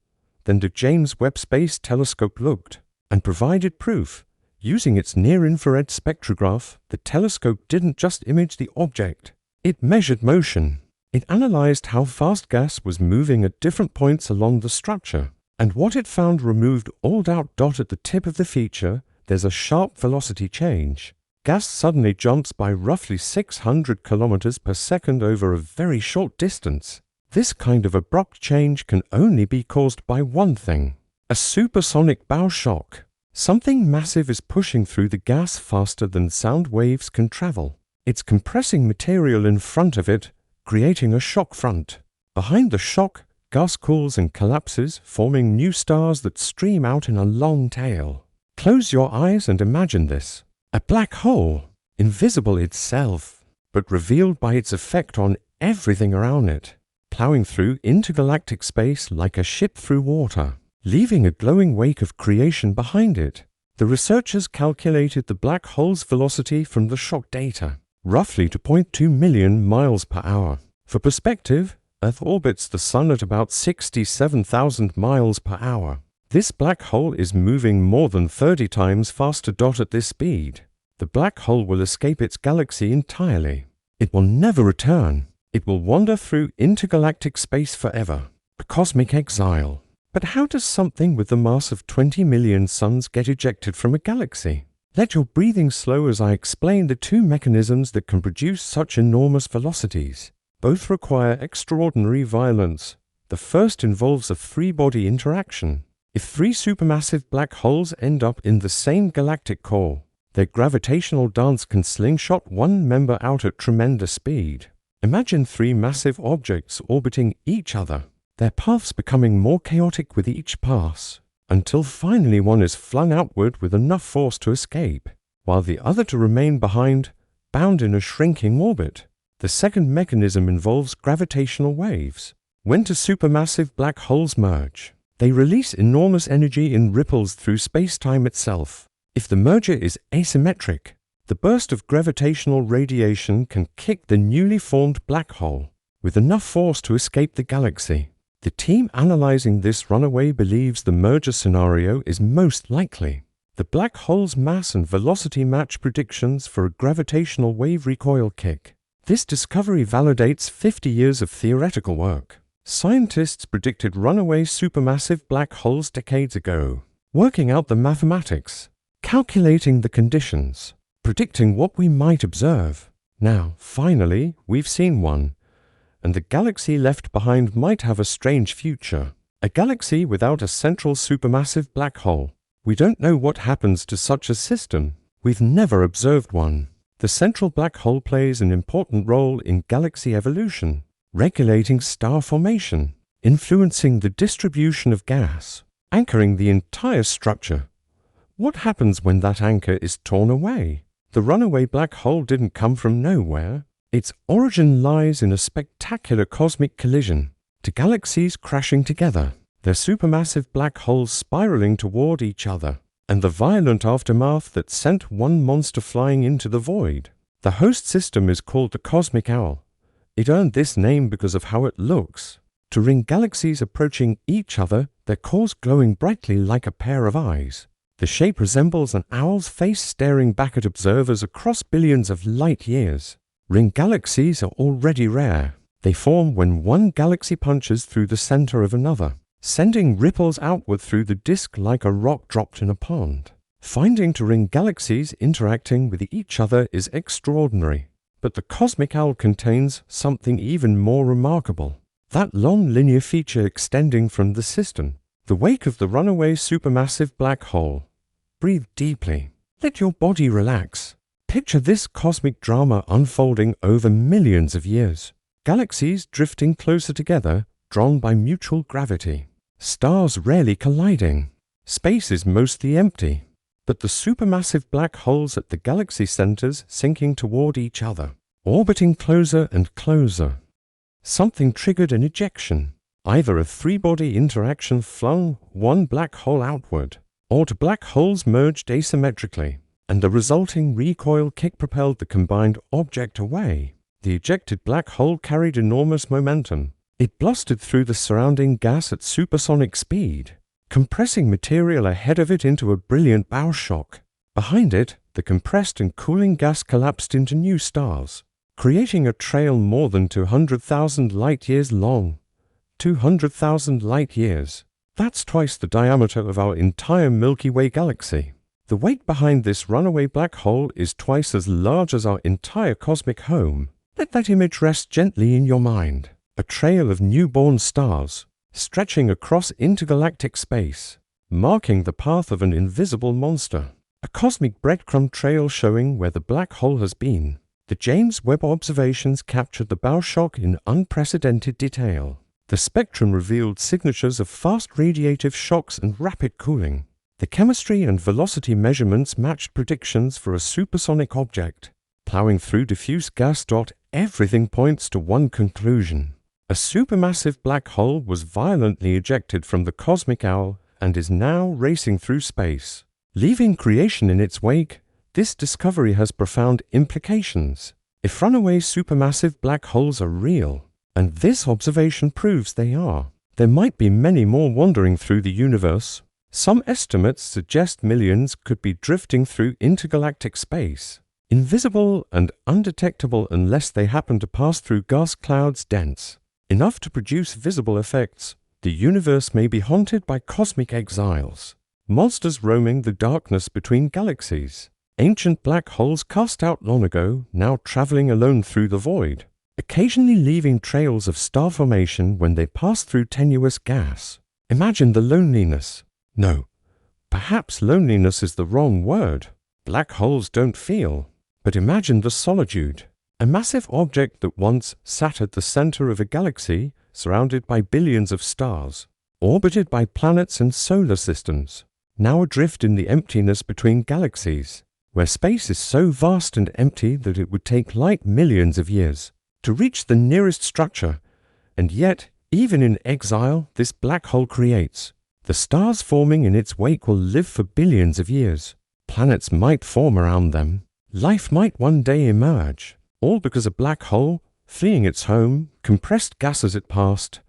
Then the James Webb Space Telescope looked and provided proof. Using its near-infrared spectrograph, the telescope didn't just image the object. It measured motion. It analyzed how fast gas was moving at different points along the structure. And what it found removed all doubt. At the tip of the feature, there's a sharp velocity change. Gas suddenly jumps by roughly 600 kilometers per second over a very short distance. This kind of abrupt change can only be caused by one thing: a supersonic bow shock. Something massive is pushing through the gas faster than sound waves can travel. It's compressing material in front of it, creating a shock front. Behind the shock, gas cools and collapses, forming new stars that stream out in a long tail. Close your eyes and imagine this. A black hole, invisible itself, but revealed by its effect on everything around it, plowing through intergalactic space like a ship through water, leaving a glowing wake of creation behind it. The researchers calculated the black hole's velocity from the shock data, roughly 2.2 million miles per hour. For perspective, Earth orbits the Sun at about 67,000 miles per hour. This black hole is moving more than 30 times faster. At this speed, the black hole will escape its galaxy entirely. It will never return. It will wander through intergalactic space forever. A cosmic exile. But how does something with the mass of 20 million suns get ejected from a galaxy? Let your breathing slow as I explain the two mechanisms that can produce such enormous velocities. Both require extraordinary violence. The first involves a three-body interaction. If three supermassive black holes end up in the same galactic core, their gravitational dance can slingshot one member out at tremendous speed. Imagine three massive objects orbiting each other, their paths becoming more chaotic with each pass. until finally one is flung outward with enough force to escape, while the other to remain behind, bound in a shrinking orbit. The second mechanism involves gravitational waves. When two supermassive black holes merge, they release enormous energy in ripples through space-time itself. If the merger is asymmetric, the burst of gravitational radiation can kick the newly formed black hole with enough force to escape the galaxy. The team analyzing this runaway believes the merger scenario is most likely. The black hole's mass and velocity match predictions for a gravitational wave recoil kick. This discovery validates 50 years of theoretical work. Scientists predicted runaway supermassive black holes decades ago, working out the mathematics, calculating the conditions, predicting what we might observe. Now, finally, we've seen one, and the galaxy left behind might have a strange future. A galaxy without a central supermassive black hole. We don't know what happens to such a system. We've never observed one. The central black hole plays an important role in galaxy evolution, regulating star formation, influencing the distribution of gas, anchoring the entire structure. What happens when that anchor is torn away? The runaway black hole didn't come from nowhere. Its origin lies in a spectacular cosmic collision, two galaxies crashing together, their supermassive black holes spiraling toward each other, and the violent aftermath that sent one monster flying into the void. The host system is called the Cosmic Owl. It earned this name because of how it looks. To ring galaxies approaching each other, their cores glowing brightly like a pair of eyes. The shape resembles an owl's face staring back at observers across billions of light years. Ring galaxies are already rare. They form when one galaxy punches through the center of another, sending ripples outward through the disk like a rock dropped in a pond. Finding two ring galaxies interacting with each other is extraordinary, but the Cosmic Owl contains something even more remarkable. That long linear feature extending from the system, the wake of the runaway supermassive black hole. Breathe deeply. Let your body relax. Picture this cosmic drama unfolding over millions of years. Galaxies drifting closer together, drawn by mutual gravity. Stars rarely colliding. Space is mostly empty, but the supermassive black holes at the galaxy centers sinking toward each other, orbiting closer and closer. Something triggered an ejection. Either a three-body interaction flung one black hole outward, or two black holes merged asymmetrically, and the resulting recoil kick propelled the combined object away. The ejected black hole carried enormous momentum. It blasted through the surrounding gas at supersonic speed, compressing material ahead of it into a brilliant bow shock. Behind it, the compressed and cooling gas collapsed into new stars, creating a trail more than 200,000 light-years long. 200,000 light-years. That's twice the diameter of our entire Milky Way galaxy. The weight behind this runaway black hole is twice as large as our entire cosmic home. Let that image rest gently in your mind. A trail of newborn stars, stretching across intergalactic space, marking the path of an invisible monster. A cosmic breadcrumb trail showing where the black hole has been. The James Webb observations captured the bow shock in unprecedented detail. The spectrum revealed signatures of fast radiative shocks and rapid cooling. The chemistry and velocity measurements matched predictions for a supersonic object. Plowing through diffuse gas. Everything points to one conclusion. A supermassive black hole was violently ejected from the Cosmic Owl and is now racing through space. Leaving creation in its wake, this discovery has profound implications. If runaway supermassive black holes are real, and this observation proves they are, there might be many more wandering through the universe. Some estimates suggest millions could be drifting through intergalactic space, invisible and undetectable unless they happen to pass through gas clouds dense enough to produce visible effects. The universe may be haunted by cosmic exiles, monsters roaming the darkness between galaxies, ancient black holes cast out long ago, now traveling alone through the void, occasionally leaving trails of star formation when they pass through tenuous gas. Imagine the loneliness. No, perhaps loneliness is the wrong word. Black holes don't feel. But imagine the solitude. A massive object that once sat at the center of a galaxy, surrounded by billions of stars, orbited by planets and solar systems, now adrift in the emptiness between galaxies, where space is so vast and empty that it would take light millions of years to reach the nearest structure. And yet, even in exile, this black hole creates. The stars forming in its wake will live for billions of years. Planets might form around them. Life might one day emerge, all because a black hole, fleeing its home, compressed gas as it passed.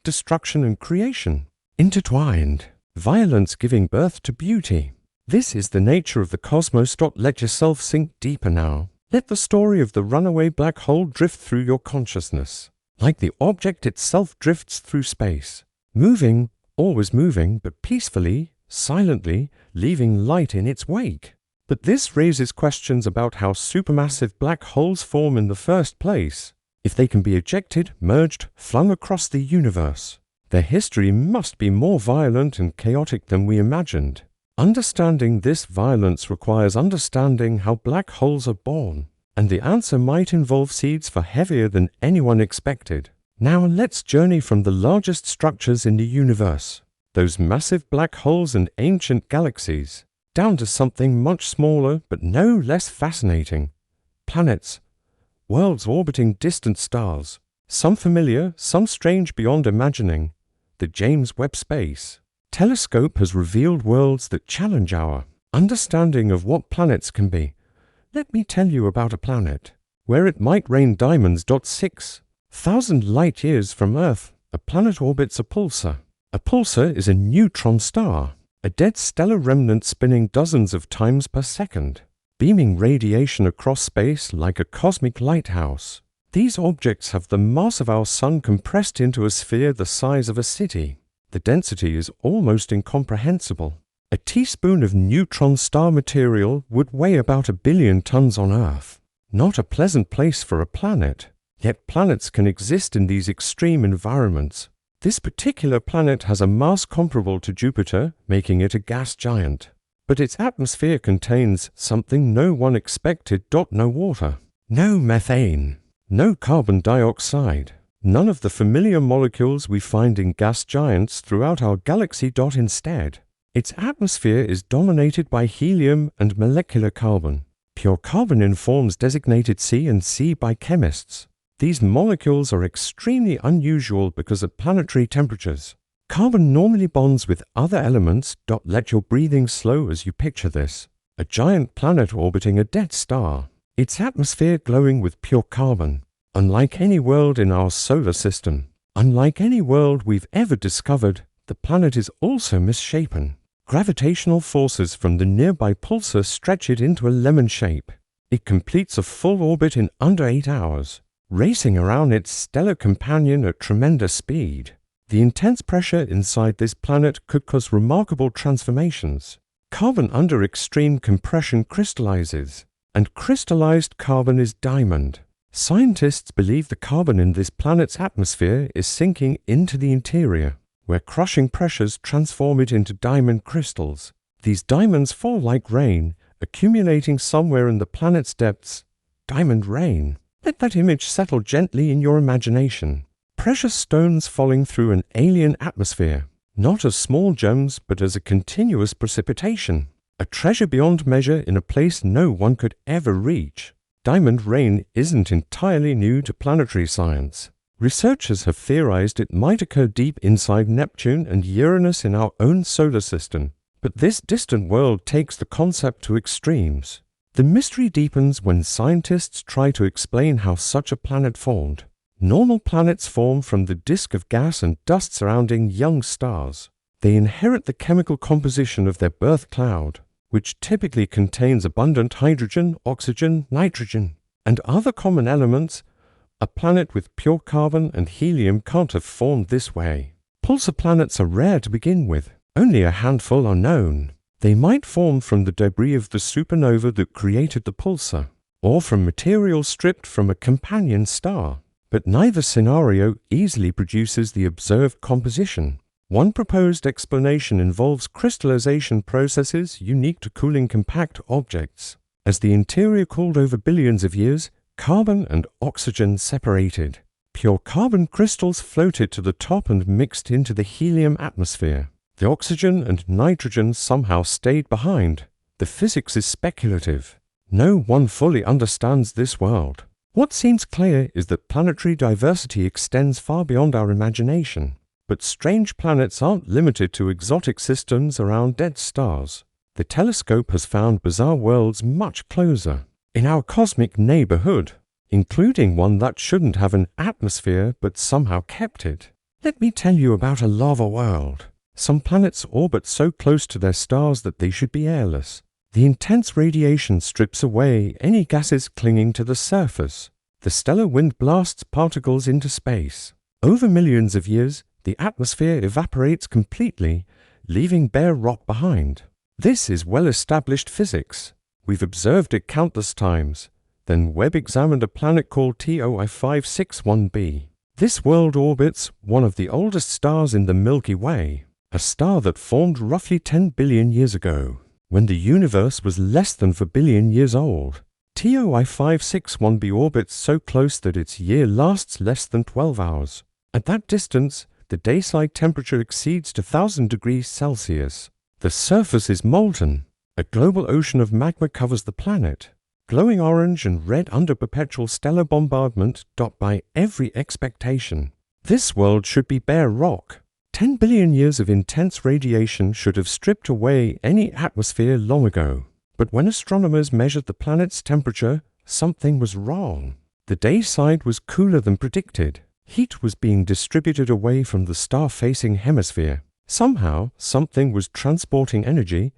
Destruction and creation, intertwined. Violence giving birth to beauty. This is the nature of the cosmos. Let yourself sink deeper now. Let the story of the runaway black hole drift through your consciousness, like the object itself drifts through space, moving, always moving, but peacefully, silently, leaving light in its wake. But this raises questions about how supermassive black holes form in the first place. If they can be ejected, merged, flung across the universe, their history must be more violent and chaotic than we imagined. Understanding this violence requires understanding how black holes are born, and the answer might involve seeds for heavier than anyone expected. Now let's journey from the largest structures in the universe, those massive black holes and ancient galaxies, down to something much smaller but no less fascinating. Planets, worlds orbiting distant stars, some familiar, some strange beyond imagining. The James Webb Space Telescope has revealed worlds that challenge our understanding of what planets can be. Let me tell you about a planet where it might rain diamonds. 6,000 light-years from Earth, a planet orbits a pulsar. A pulsar is a neutron star, a dead stellar remnant spinning dozens of times per second, beaming radiation across space like a cosmic lighthouse. These objects have the mass of our Sun compressed into a sphere the size of a city. The density is almost incomprehensible. A teaspoon of neutron star material would weigh about 1 billion tons on Earth. Not a pleasant place for a planet. Yet planets can exist in these extreme environments. This particular planet has a mass comparable to Jupiter, making it a gas giant. But its atmosphere contains something no one expected. No water, no methane, no carbon dioxide. None of the familiar molecules we find in gas giants throughout our galaxy. Instead, its atmosphere is dominated by helium and molecular carbon. Pure carbon in forms designated C and C by chemists. These molecules are extremely unusual because at planetary temperatures, carbon normally bonds with other elements. Let your breathing slow as you picture this. A giant planet orbiting a dead star, its atmosphere glowing with pure carbon. Unlike any world in our solar system, unlike any world we've ever discovered, the planet is also misshapen. Gravitational forces from the nearby pulsar stretch it into a lemon shape. It completes a full orbit in under 8 hours, racing around its stellar companion at tremendous speed. The intense pressure inside this planet could cause remarkable transformations. Carbon under extreme compression crystallizes, and crystallized carbon is diamond. Scientists believe the carbon in this planet's atmosphere is sinking into the interior, where crushing pressures transform it into diamond crystals. These diamonds fall like rain, accumulating somewhere in the planet's depths. Diamond rain. Let that image settle gently in your imagination. Precious stones falling through an alien atmosphere, not as small gems but as a continuous precipitation. A treasure beyond measure in a place no one could ever reach. Diamond rain isn't entirely new to planetary science. Researchers have theorized it might occur deep inside Neptune and Uranus in our own solar system. But this distant world takes the concept to extremes. The mystery deepens when scientists try to explain how such a planet formed. Normal planets form from the disk of gas and dust surrounding young stars. They inherit the chemical composition of their birth cloud, which typically contains abundant hydrogen, oxygen, nitrogen, and other common elements. A planet with pure carbon and helium can't have formed this way. Pulsar planets are rare to begin with. Only a handful are known. They might form from the debris of the supernova that created the pulsar, or from material stripped from a companion star. But neither scenario easily produces the observed composition. One proposed explanation involves crystallization processes unique to cooling compact objects. As the interior cooled over billions of years, carbon and oxygen separated. Pure carbon crystals floated to the top and mixed into the helium atmosphere. The oxygen and nitrogen somehow stayed behind. The physics is speculative. No one fully understands this world. What seems clear is that planetary diversity extends far beyond our imagination. But strange planets aren't limited to exotic systems around dead stars. The telescope has found bizarre worlds much closer, in our cosmic neighborhood, including one that shouldn't have an atmosphere but somehow kept it. Let me tell you about a lava world. Some planets orbit so close to their stars that they should be airless. The intense radiation strips away any gases clinging to the surface. The stellar wind blasts particles into space. Over millions of years, the atmosphere evaporates completely, leaving bare rock behind. This is well-established physics. We've observed it countless times. Then Webb examined a planet called TOI 561b. This world orbits one of the oldest stars in the Milky Way, a star that formed roughly 10 billion years ago, when the universe was less than 4 billion years old. TOI 561b orbits so close that its year lasts less than 12 hours. At that distance, the dayside temperature exceeds 2,000 degrees Celsius. The surface is molten. A global ocean of magma covers the planet. Glowing orange and red under perpetual stellar bombardment dot by every expectation. This world should be bare rock. 10 billion years of intense radiation should have stripped away any atmosphere long ago. But when astronomers measured the planet's temperature, something was wrong. The day side was cooler than predicted. Heat was being distributed away from the star-facing hemisphere. Somehow, something was transporting energy.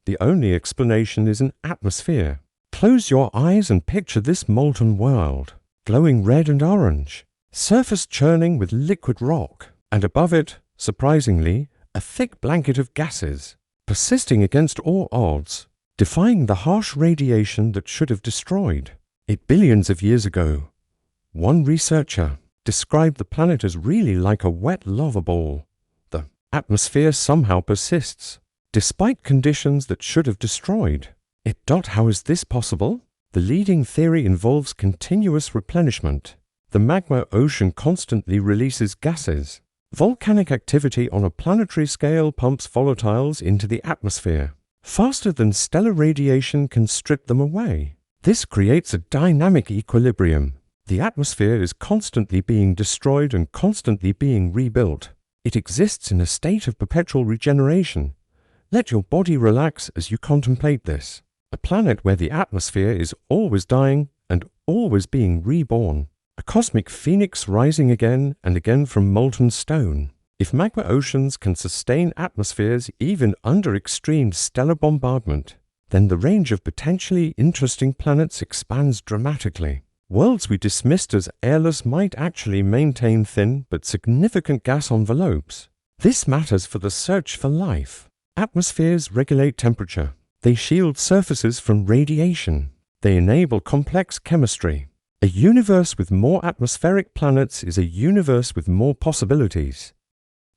The only explanation is an atmosphere. Close your eyes and picture this molten world, glowing red and orange, surface churning with liquid rock, and above it, surprisingly, a thick blanket of gases, persisting against all odds, defying the harsh radiation that should have destroyed it billions of years ago. One researcher described the planet as really like a wet lava ball. The atmosphere somehow persists, despite conditions that should have destroyed it. How is this possible? The leading theory involves continuous replenishment. The magma ocean constantly releases gases. Volcanic activity on a planetary scale pumps volatiles into the atmosphere, faster than stellar radiation can strip them away. This creates a dynamic equilibrium. The atmosphere is constantly being destroyed and constantly being rebuilt. It exists in a state of perpetual regeneration. Let your body relax as you contemplate this. A planet where the atmosphere is always dying and always being reborn. A cosmic phoenix rising again and again from molten stone. If magma oceans can sustain atmospheres even under extreme stellar bombardment, then the range of potentially interesting planets expands dramatically. Worlds we dismissed as airless might actually maintain thin but significant gas envelopes. This matters for the search for life. Atmospheres regulate temperature. They shield surfaces from radiation. They enable complex chemistry. A universe with more atmospheric planets is a universe with more possibilities.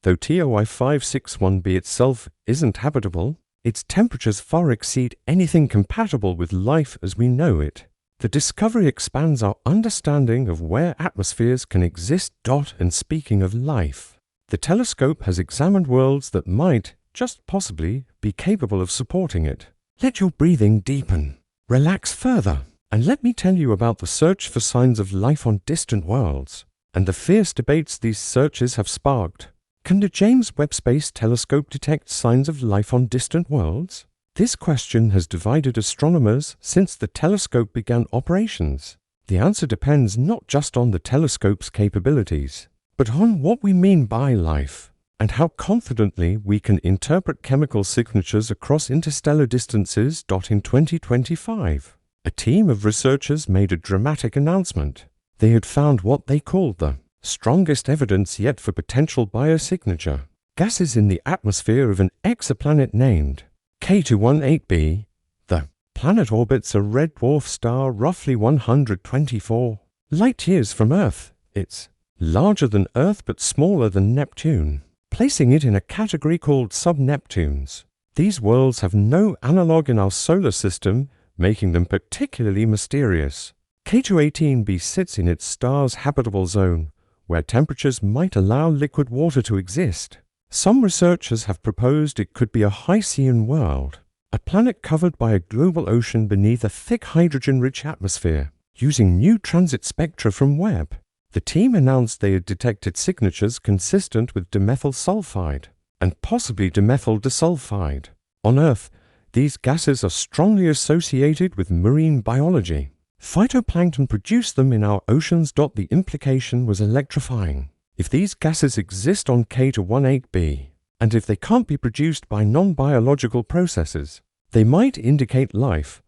Though TOI 561b itself isn't habitable, its temperatures far exceed anything compatible with life as we know it. The discovery expands our understanding of where atmospheres can exist. And speaking of life, the telescope has examined worlds that might, just possibly, be capable of supporting it. Let your breathing deepen. Relax further. And let me tell you about the search for signs of life on distant worlds, and the fierce debates these searches have sparked. Can the James Webb Space Telescope detect signs of life on distant worlds? This question has divided astronomers since the telescope began operations. The answer depends not just on the telescope's capabilities, but on what we mean by life, and how confidently we can interpret chemical signatures across interstellar distances. In 2025, a team of researchers made a dramatic announcement. They had found what they called the strongest evidence yet for potential biosignature. Gases in the atmosphere of an exoplanet named K218b. The planet orbits a red dwarf star roughly 124 light-years from Earth. It's larger than Earth but smaller than Neptune, placing it in a category called sub-Neptunes. These worlds have no analog in our solar system, making them particularly mysterious. K218b sits in its star's habitable zone, where temperatures might allow liquid water to exist. Some researchers have proposed it could be a Hycean world, a planet covered by a global ocean beneath a thick hydrogen-rich atmosphere, using new transit spectra from Webb. The team announced they had detected signatures consistent with dimethyl sulfide and possibly dimethyl disulfide. On Earth, these gases are strongly associated with marine biology. Phytoplankton produced them in our oceans. The implication was electrifying. If these gases exist on K-18b, and if they can't be produced by non-biological processes, they might indicate life,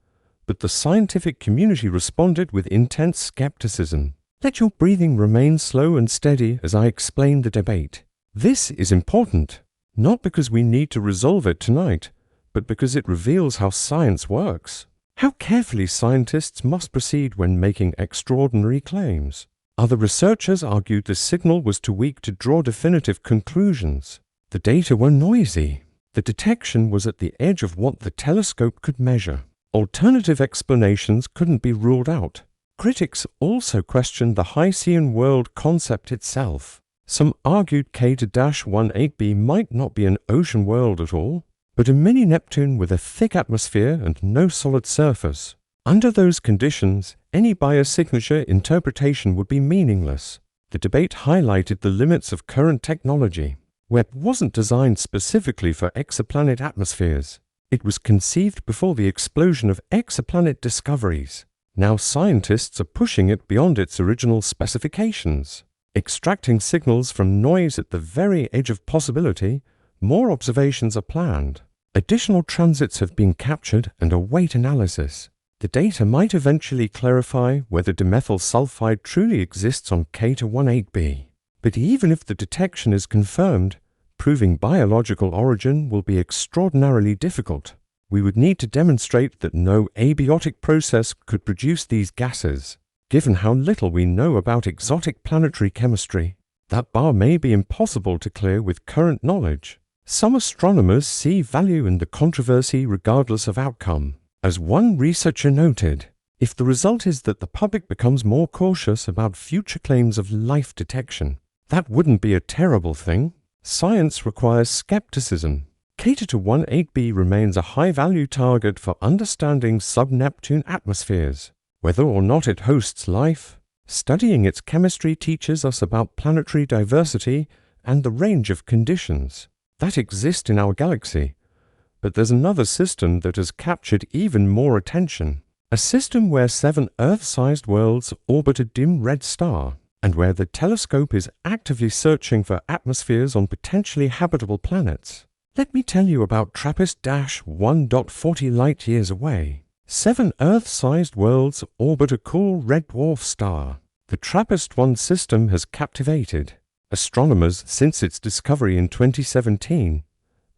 but the scientific community responded with intense skepticism. Let your breathing remain slow and steady as I explain the debate. This is important, not because we need to resolve it tonight, but because it reveals how science works. How carefully scientists must proceed when making extraordinary claims. Other researchers argued the signal was too weak to draw definitive conclusions. The data were noisy. The detection was at the edge of what the telescope could measure. Alternative explanations couldn't be ruled out. Critics also questioned the Hycean world concept itself. Some argued K-18b might not be an ocean world at all, but a mini-Neptune with a thick atmosphere and no solid surface. Under those conditions, any biosignature interpretation would be meaningless. The debate highlighted the limits of current technology. Webb wasn't designed specifically for exoplanet atmospheres. It was conceived before the explosion of exoplanet discoveries. Now scientists are pushing it beyond its original specifications. Extracting signals from noise at the very edge of possibility, more observations are planned. Additional transits have been captured and await analysis. The data might eventually clarify whether dimethyl sulfide truly exists on K-18b. But even if the detection is confirmed, proving biological origin will be extraordinarily difficult. We would need to demonstrate that no abiotic process could produce these gases. Given how little we know about exotic planetary chemistry, that bar may be impossible to clear with current knowledge. Some astronomers see value in the controversy regardless of outcome. As one researcher noted, if the result is that the public becomes more cautious about future claims of life detection, that wouldn't be a terrible thing. Science requires skepticism. K-18b remains a high-value target for understanding sub-Neptune atmospheres. Whether or not it hosts life, studying its chemistry teaches us about planetary diversity and the range of conditions that exist in our galaxy. But there's another system that has captured even more attention. A system where 7 Earth-sized worlds orbit a dim red star, and where the telescope is actively searching for atmospheres on potentially habitable planets. Let me tell you about TRAPPIST-1.40 light-years away. 7 Earth-sized worlds orbit a cool red dwarf star. The TRAPPIST-1 system has captivated astronomers since its discovery in 2017.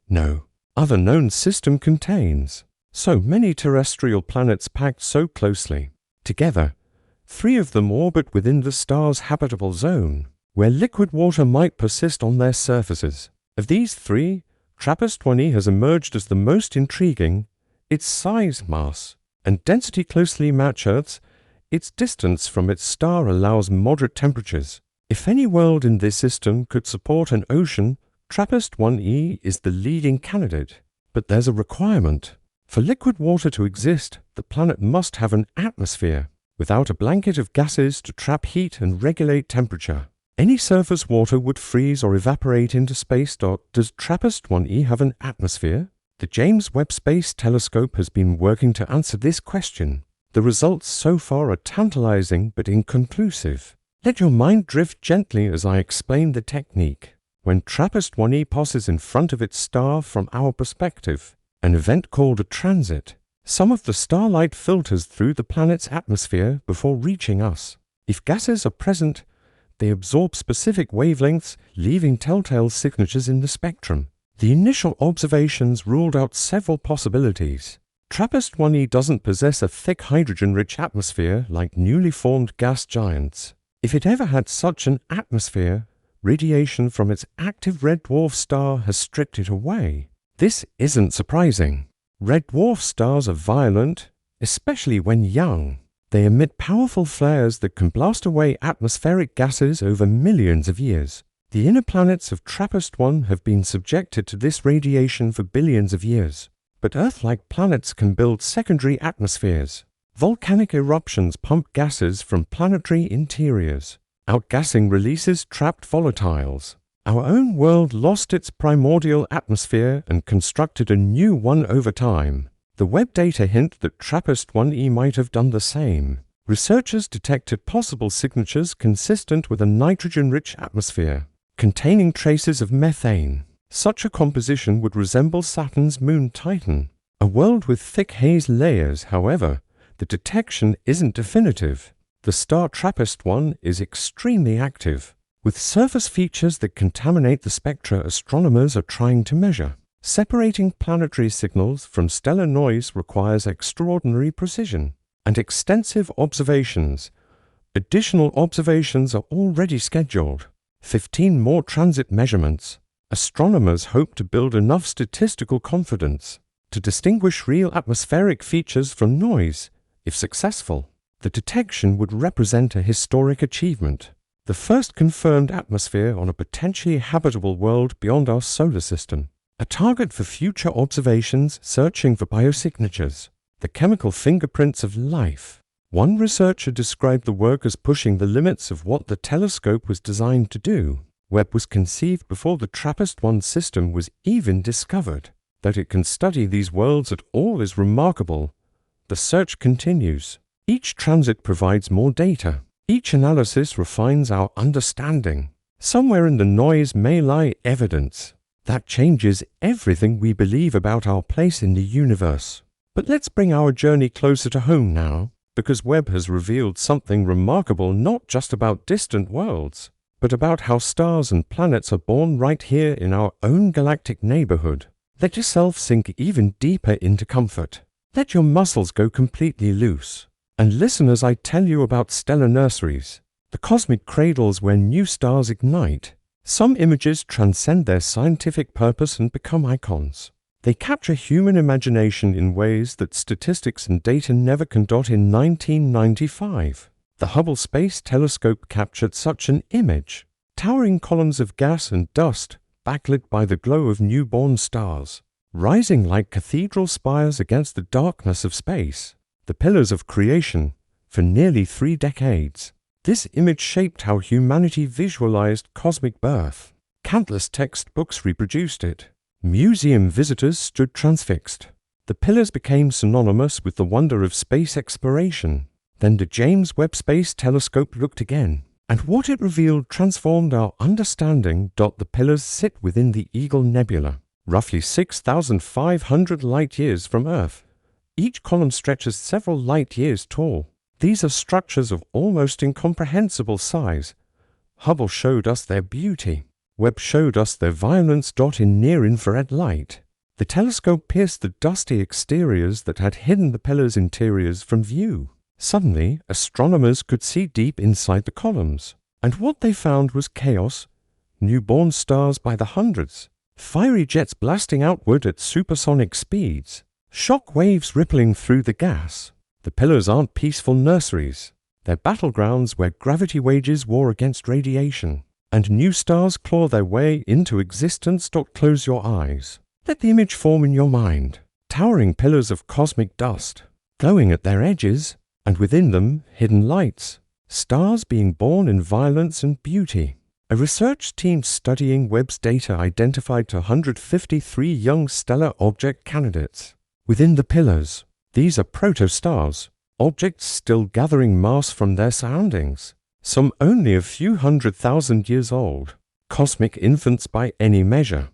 No other known system contains so many terrestrial planets packed so closely. Together, 3 of them orbit within the star's habitable zone, where liquid water might persist on their surfaces. Of these 3, TRAPPIST-1e has emerged as the most intriguing. Its size, mass, and density closely match Earth's. Its distance from its star allows moderate temperatures. If any world in this system could support an ocean, TRAPPIST-1e is the leading candidate. But there's a requirement. For liquid water to exist, the planet must have an atmosphere, without a blanket of gases to trap heat and regulate temperature. Any surface water would freeze or evaporate into space. Does TRAPPIST-1e have an atmosphere? The James Webb Space Telescope has been working to answer this question. The results so far are tantalizing but inconclusive. Let your mind drift gently as I explain the technique. When TRAPPIST-1e passes in front of its star from our perspective, an event called a transit, some of the starlight filters through the planet's atmosphere before reaching us. If gases are present, they absorb specific wavelengths, leaving telltale signatures in the spectrum. The initial observations ruled out several possibilities. TRAPPIST-1e doesn't possess a thick hydrogen-rich atmosphere like newly formed gas giants. If it ever had such an atmosphere, radiation from its active red dwarf star has stripped it away. This isn't surprising. Red dwarf stars are violent, especially when young. They emit powerful flares that can blast away atmospheric gases over millions of years. The inner planets of TRAPPIST-1 have been subjected to this radiation for billions of years. But Earth-like planets can build secondary atmospheres. Volcanic eruptions pump gases from planetary interiors. Outgassing releases trapped volatiles. Our own world lost its primordial atmosphere and constructed a new one over time. The Webb data hint that TRAPPIST-1e might have done the same. Researchers detected possible signatures consistent with a nitrogen-rich atmosphere, containing traces of methane. Such a composition would resemble Saturn's moon Titan. A world with thick haze layers, however, the detection isn't definitive. The star TRAPPIST-1 is extremely active, with surface features that contaminate the spectra astronomers are trying to measure. Separating planetary signals from stellar noise requires extraordinary precision and extensive observations. Additional observations are already scheduled. 15 more transit measurements. Astronomers hope to build enough statistical confidence to distinguish real atmospheric features from noise. If successful, the detection would represent a historic achievement, the first confirmed atmosphere on a potentially habitable world beyond our solar system. A target for future observations searching for biosignatures, the chemical fingerprints of life. One researcher described the work as pushing the limits of what the telescope was designed to do. Webb was conceived before the TRAPPIST-1 system was even discovered. That it can study these worlds at all is remarkable. The search continues. Each transit provides more data. Each analysis refines our understanding. Somewhere in the noise may lie evidence that changes everything we believe about our place in the universe. But let's bring our journey closer to home now, because Webb has revealed something remarkable not just about distant worlds, but about how stars and planets are born right here in our own galactic neighborhood. Let yourself sink even deeper into comfort. Let your muscles go completely loose. And listen as I tell you about stellar nurseries, the cosmic cradles where new stars ignite. Some images transcend their scientific purpose and become icons. They capture human imagination in ways that statistics and data never can. In 1995, the Hubble Space Telescope captured such an image. Towering columns of gas and dust, backlit by the glow of newborn stars, rising like cathedral spires against the darkness of space, the pillars of creation, for nearly 3 decades. This image shaped how humanity visualized cosmic birth. Countless textbooks reproduced it. Museum visitors stood transfixed. The pillars became synonymous with the wonder of space exploration. Then the James Webb Space Telescope looked again, and what it revealed transformed our understanding. The pillars sit within the Eagle Nebula, roughly 6,500 light-years from Earth. Each column stretches several light-years tall. These are structures of almost incomprehensible size. Hubble showed us their beauty. Webb showed us their violence. In near-infrared light, the telescope pierced the dusty exteriors that had hidden the pillars' interiors from view. Suddenly, astronomers could see deep inside the columns, and what they found was chaos. Newborn stars by the hundreds, fiery jets blasting outward at supersonic speeds, shock waves rippling through the gas. The pillars aren't peaceful nurseries. They're battlegrounds where gravity wages war against radiation, and new stars claw their way into existence. Close your eyes. Let the image form in your mind. Towering pillars of cosmic dust, glowing at their edges, and within them hidden lights. Stars being born in violence and beauty. A research team studying Webb's data identified 153 young stellar object candidates. Within the pillars, these are protostars, objects still gathering mass from their surroundings, some only a few 100,000 years old, cosmic infants by any measure.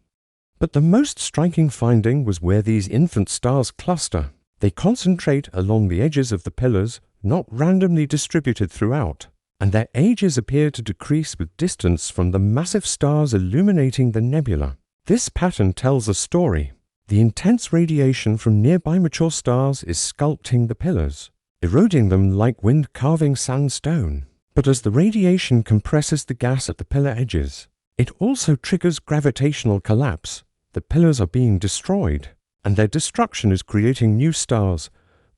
But the most striking finding was where these infant stars cluster. They concentrate along the edges of the pillars, not randomly distributed throughout, and their ages appear to decrease with distance from the massive stars illuminating the nebula. This pattern tells a story. The intense radiation from nearby mature stars is sculpting the pillars, eroding them like wind carving sandstone. But as the radiation compresses the gas at the pillar edges, it also triggers gravitational collapse. The pillars are being destroyed, and their destruction is creating new stars.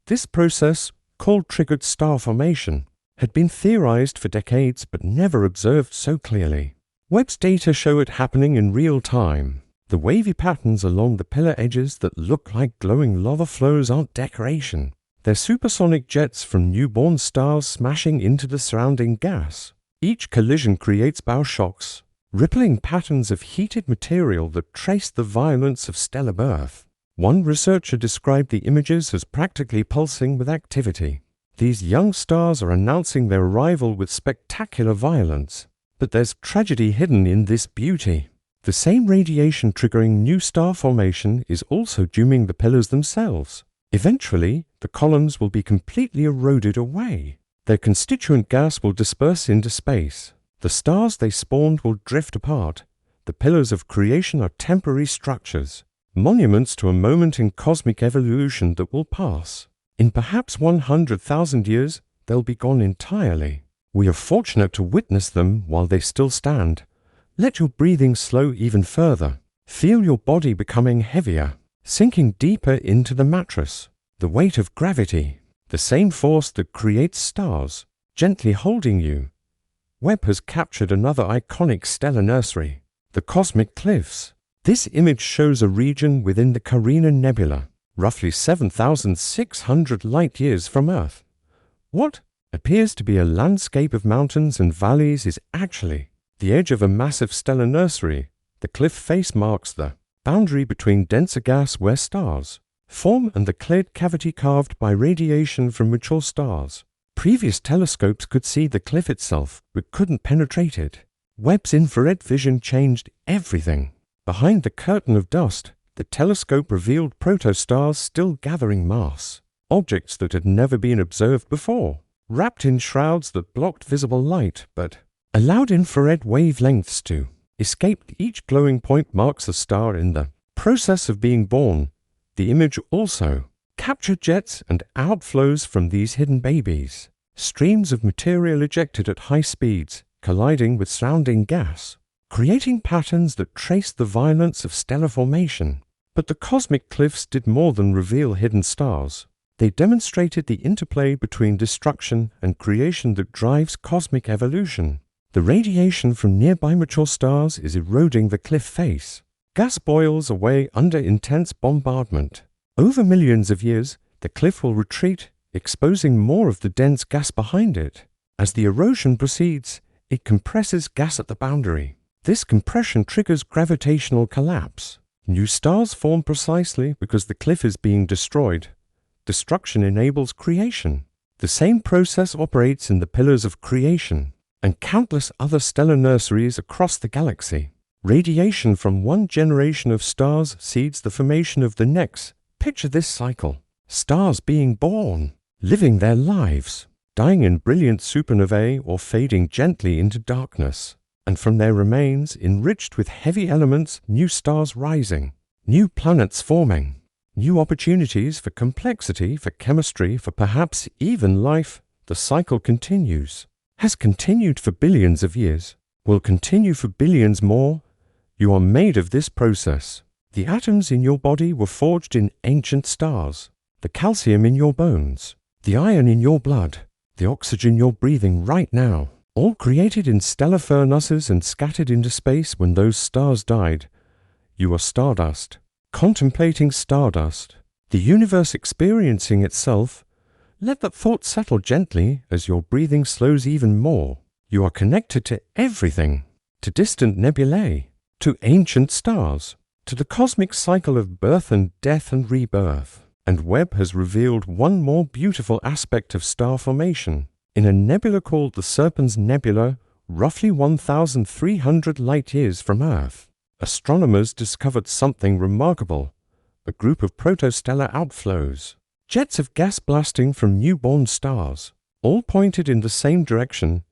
This process, called-triggered star formation, had been theorized for decades but never observed so clearly. Webb's data show it happening in real time. The wavy patterns along the pillar edges that look like glowing lava flows aren't decoration. They're supersonic jets from newborn stars smashing into the surrounding gas. Each collision creates bow shocks, rippling patterns of heated material that trace the violence of stellar birth. One researcher described the images as practically pulsing with activity. These young stars are announcing their arrival with spectacular violence. But there's tragedy hidden in this beauty. The same radiation triggering new star formation is also dooming the pillars themselves. Eventually, the columns will be completely eroded away. Their constituent gas will disperse into space. The stars they spawned will drift apart. The pillars of creation are temporary structures, monuments to a moment in cosmic evolution that will pass. In perhaps 100,000 years, they'll be gone entirely. We are fortunate to witness them while they still stand. Let your breathing slow even further. Feel your body becoming heavier, sinking deeper into the mattress. The weight of gravity, the same force that creates stars, gently holding you. Webb has captured another iconic stellar nursery, the cosmic cliffs. This image shows a region within the Carina Nebula, roughly 7,600 light-years from Earth. What appears to be a landscape of mountains and valleys is actually the edge of a massive stellar nursery. The cliff face marks the boundary between denser gas where stars form and the cleared cavity carved by radiation from mature stars. Previous telescopes could see the cliff itself, but couldn't penetrate it. Webb's infrared vision changed everything. Behind the curtain of dust, the telescope revealed protostars still gathering mass, objects that had never been observed before, wrapped in shrouds that blocked visible light but allowed infrared wavelengths to escape. Each glowing point marks a star in the process of being born. The image also captured jets and outflows from these hidden babies, streams of material ejected at high speeds, colliding with surrounding gas, creating patterns that trace the violence of stellar formation. But the cosmic cliffs did more than reveal hidden stars. They demonstrated the interplay between destruction and creation that drives cosmic evolution. The radiation from nearby mature stars is eroding the cliff face. Gas boils away under intense bombardment. Over millions of years, the cliff will retreat, exposing more of the dense gas behind it. As the erosion proceeds, it compresses gas at the boundary. This compression triggers gravitational collapse. New stars form precisely because the cliff is being destroyed. Destruction enables creation. The same process operates in the pillars of creation and countless other stellar nurseries across the galaxy. Radiation from one generation of stars seeds the formation of the next. Picture this cycle. Stars being born, living their lives, dying in brilliant supernovae or fading gently into darkness. And from their remains, enriched with heavy elements, new stars rising, new planets forming, new opportunities for complexity, for chemistry, for perhaps even life. The cycle continues, has continued for billions of years, will continue for billions more. You are made of this process. The atoms in your body were forged in ancient stars. The calcium in your bones, the iron in your blood, the oxygen you're breathing right now, all created in stellar furnaces and scattered into space when those stars died. You are stardust, contemplating stardust, the universe experiencing itself. Let that thought settle gently as your breathing slows even more. You are connected to everything, to distant nebulae, to ancient stars, to the cosmic cycle of birth and death and rebirth. And Webb has revealed one more beautiful aspect of star formation. In a nebula called the Serpens Nebula, roughly 1,300 light-years from Earth, astronomers discovered something remarkable: a group of protostellar outflows, jets of gas blasting from newborn stars, all pointed in the same direction.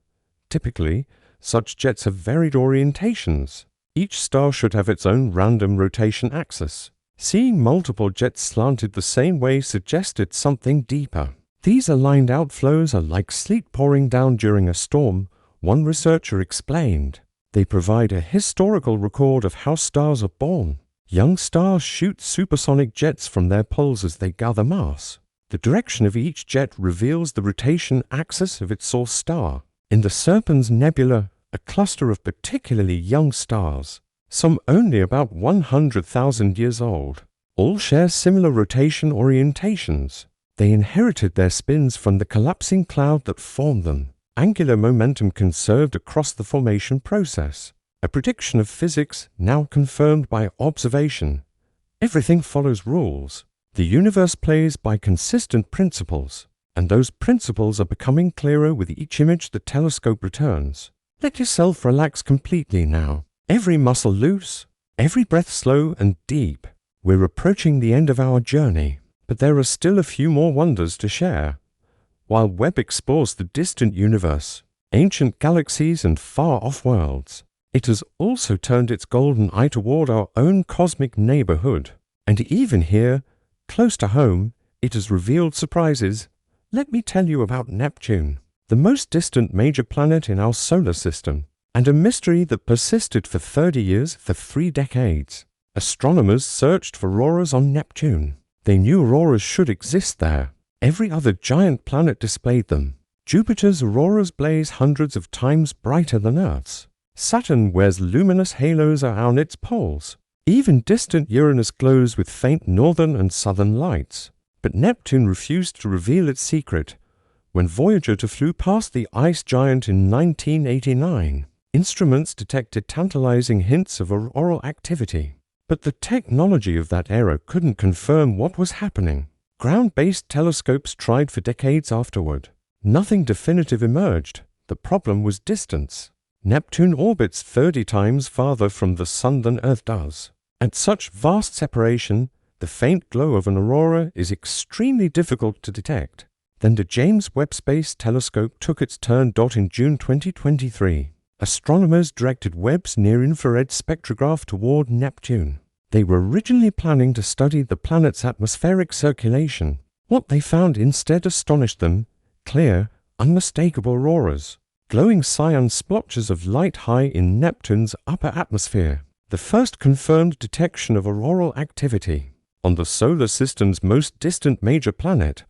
Typically, such jets have varied orientations. Each star should have its own random rotation axis. Seeing multiple jets slanted the same way suggested something deeper. These aligned outflows are like sleet pouring down during a storm, one researcher explained. They provide a historical record of how stars are born. Young stars shoot supersonic jets from their poles as they gather mass. The direction of each jet reveals the rotation axis of its source star. In the Serpens Nebula, a cluster of particularly young stars, some only about 100,000 years old, all share similar rotation orientations. They inherited their spins from the collapsing cloud that formed them. Angular momentum conserved across the formation process, a prediction of physics now confirmed by observation. Everything follows rules. The universe plays by consistent principles, and those principles are becoming clearer with each image the telescope returns. Let yourself relax completely now. Every muscle loose, every breath slow and deep. We're approaching the end of our journey, but there are still a few more wonders to share. While Webb explores the distant universe, ancient galaxies and far-off worlds, it has also turned its golden eye toward our own cosmic neighborhood. And even here, close to home, it has revealed surprises. Let me tell you about Neptune, the most distant major planet in our solar system, and a mystery that persisted for 30 years, for 3 decades. Astronomers searched for auroras on Neptune. They knew auroras should exist there. Every other giant planet displayed them. Jupiter's auroras blaze hundreds of times brighter than Earth's. Saturn wears luminous halos around its poles. Even distant Uranus glows with faint northern and southern lights. But Neptune refused to reveal its secret. When Voyager flew past the ice giant in 1989, instruments detected tantalizing hints of auroral activity. But the technology of that era couldn't confirm what was happening. Ground-based telescopes tried for decades afterward. Nothing definitive emerged. The problem was distance. Neptune orbits 30 times farther from the Sun than Earth does. At such vast separation, the faint glow of an aurora is extremely difficult to detect. Then the James Webb Space Telescope took its turn. In June 2023, astronomers directed Webb's near-infrared spectrograph toward Neptune. They were originally planning to study the planet's atmospheric circulation. What they found instead astonished them: clear, unmistakable auroras, glowing cyan splotches of light high in Neptune's upper atmosphere. The first confirmed detection of auroral activity on the solar system's most distant major planet.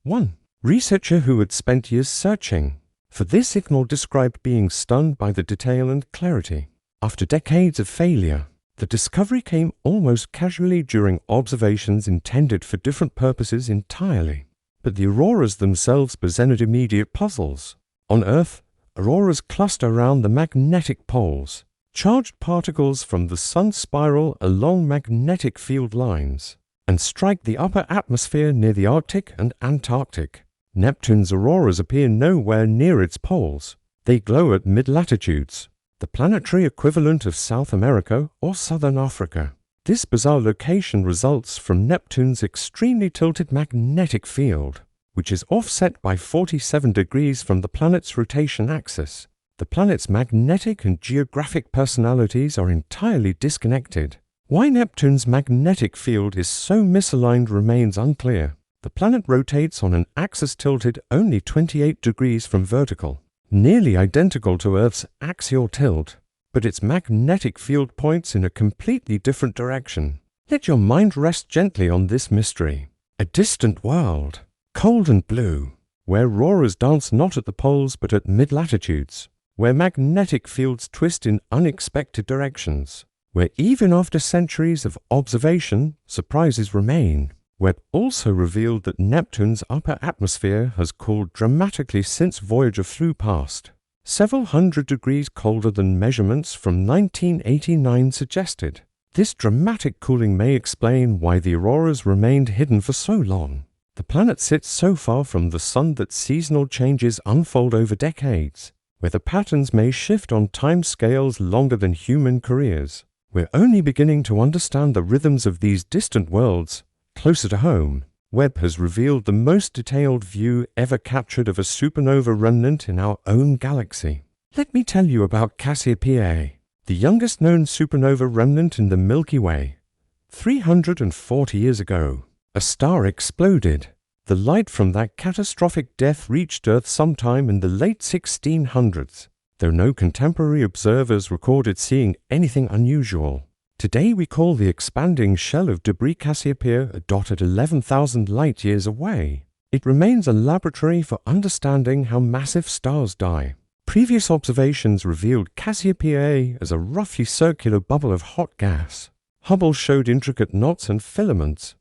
One researcher who had spent years searching for this signal described being stunned by the detail and clarity. After decades of failure, the discovery came almost casually during observations intended for different purposes entirely. But the auroras themselves presented immediate puzzles. On Earth, auroras cluster around the magnetic poles. Charged particles from the Sun spiral along magnetic field lines and strike the upper atmosphere near the Arctic and Antarctic. Neptune's auroras appear nowhere near its poles. They glow at mid-latitudes, the planetary equivalent of South America or Southern Africa. This bizarre location results from Neptune's extremely tilted magnetic field, which is offset by 47 degrees from the planet's rotation axis. The planet's magnetic and geographic personalities are entirely disconnected. Why Neptune's magnetic field is so misaligned remains unclear. The planet rotates on an axis tilted only 28 degrees from vertical, nearly identical to Earth's axial tilt, but its magnetic field points in a completely different direction. Let your mind rest gently on this mystery. A distant world, cold and blue, where auroras dance not at the poles but at mid-latitudes, where magnetic fields twist in unexpected directions, where even after centuries of observation, surprises remain. Webb also revealed that Neptune's upper atmosphere has cooled dramatically since Voyager flew past, several hundred degrees colder than measurements from 1989 suggested. This dramatic cooling may explain why the auroras remained hidden for so long. The planet sits so far from the Sun that seasonal changes unfold over decades, where the patterns may shift on time scales longer than human careers. We're only beginning to understand the rhythms of these distant worlds. Closer to home, Webb has revealed the most detailed view ever captured of a supernova remnant in our own galaxy. Let me tell you about Cassiopeia, the youngest known supernova remnant in the Milky Way. 340 years ago, a star exploded. The light from that catastrophic death reached Earth sometime in the late 1600s, though no contemporary observers recorded seeing anything unusual. Today we call the expanding shell of debris Cassiopeia a dot at 11,000 light-years away. It remains a laboratory for understanding how massive stars die. Previous observations revealed Cassiopeia A as a roughly circular bubble of hot gas. Hubble showed intricate knots and filaments.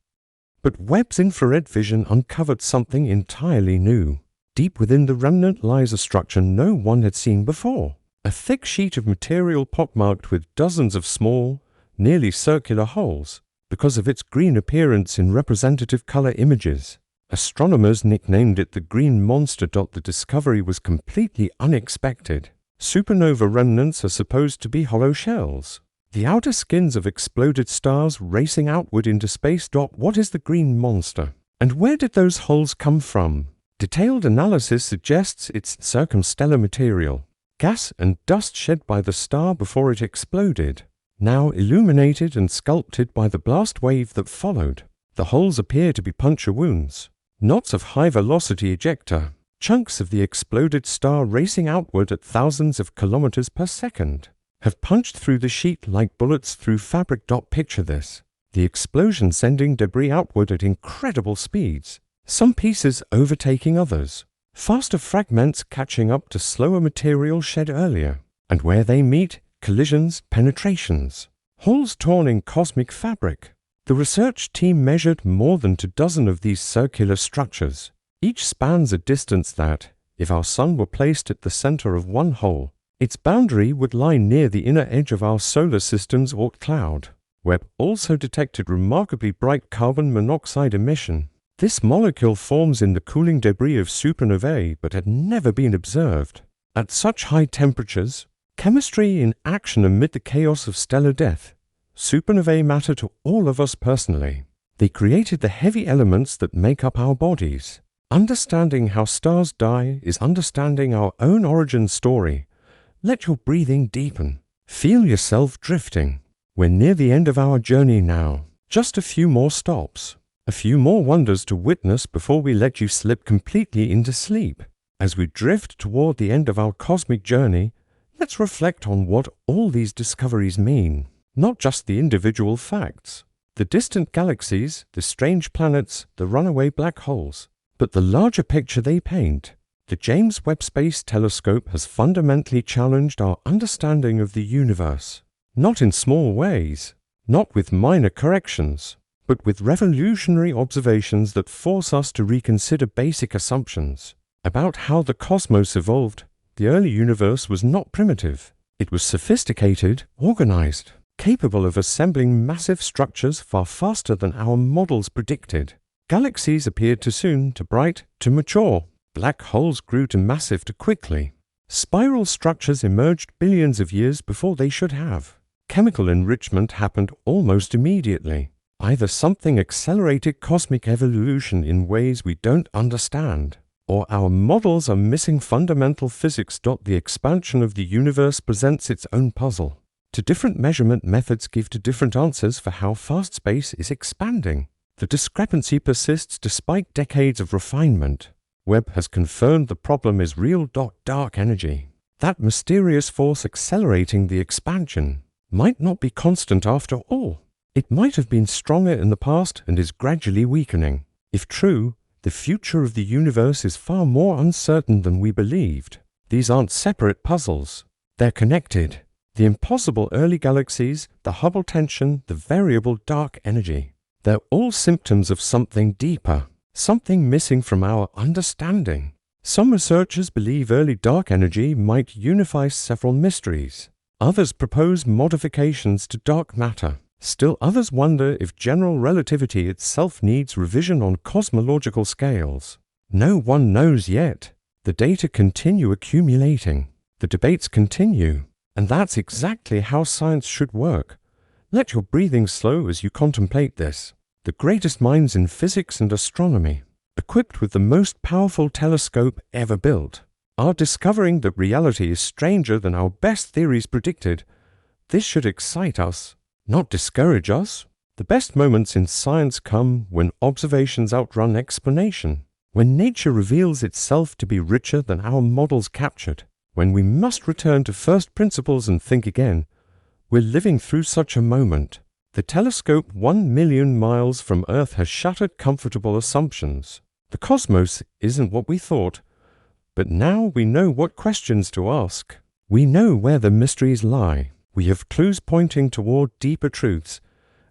But Webb's infrared vision uncovered something entirely new. Deep within the remnant lies a structure no one had seen before. A thick sheet of material pockmarked with dozens of small, nearly circular holes, because of its green appearance in representative color images. Astronomers nicknamed it the green monster. The discovery was completely unexpected. Supernova remnants are supposed to be hollow shells, the outer skins of exploded stars racing outward into space. What is the green monster? And where did those holes come from? Detailed analysis suggests it's circumstellar material, gas and dust shed by the star before it exploded, now illuminated and sculpted by the blast wave that followed. The holes appear to be puncture wounds, knots of high-velocity ejecta, chunks of the exploded star racing outward at thousands of kilometers per second, have punched through the sheet like bullets through fabric. Picture this: the explosion sending debris outward at incredible speeds, some pieces overtaking others, faster fragments catching up to slower material shed earlier, and where they meet, collisions, penetrations, holes torn in cosmic fabric. The research team measured more than 24 of these circular structures. Each spans a distance that, if our Sun were placed at the center of one hole, its boundary would lie near the inner edge of our solar system's Oort cloud. Webb also detected remarkably bright carbon monoxide emission. This molecule forms in the cooling debris of supernovae but had never been observed. At such high temperatures, chemistry in action amid the chaos of stellar death. Supernovae matter to all of us personally. They created the heavy elements that make up our bodies. Understanding how stars die is understanding our own origin story. Let your breathing deepen. Feel yourself drifting. We're near the end of our journey now. Just a few more stops. A few more wonders to witness before we let you slip completely into sleep. As we drift toward the end of our cosmic journey, let's reflect on what all these discoveries mean. Not just the individual facts, the distant galaxies, the strange planets, the runaway black holes, but the larger picture they paint. The James Webb Space Telescope has fundamentally challenged our understanding of the universe. Not in small ways, not with minor corrections, but with revolutionary observations that force us to reconsider basic assumptions about how the cosmos evolved. The early universe was not primitive. It was sophisticated, organized, capable of assembling massive structures far faster than our models predicted. Galaxies appeared too soon, too bright, too mature. Black holes grew too massive too quickly. Spiral structures emerged billions of years before they should have. Chemical enrichment happened almost immediately. Either something accelerated cosmic evolution in ways we don't understand, or our models are missing fundamental physics. The expansion of the universe presents its own puzzle. Different measurement methods give different answers for how fast space is expanding. The discrepancy persists despite decades of refinement. Webb has confirmed the problem is real. Dark energy, that mysterious force accelerating the expansion, might not be constant after all. It might have been stronger in the past and is gradually weakening. If true, the future of the universe is far more uncertain than we believed. These aren't separate puzzles. They're connected. The impossible early galaxies, the Hubble tension, the variable dark energy. They're all symptoms of something deeper, something missing from our understanding. Some researchers believe early dark energy might unify several mysteries. Others propose modifications to dark matter. Still others wonder if general relativity itself needs revision on cosmological scales. No one knows yet. The data continue accumulating. The debates continue. And that's exactly how science should work. Let your breathing slow as you contemplate this. The greatest minds in physics and astronomy, equipped with the most powerful telescope ever built, are discovering that reality is stranger than our best theories predicted. This should excite us, not discourage us. The best moments in science come when observations outrun explanation, when nature reveals itself to be richer than our models captured, when we must return to first principles and think again, We're living through such a moment. The telescope 1 million miles from Earth has shattered comfortable assumptions. The cosmos isn't what we thought, but now we know what questions to ask. We know where the mysteries lie. We have clues pointing toward deeper truths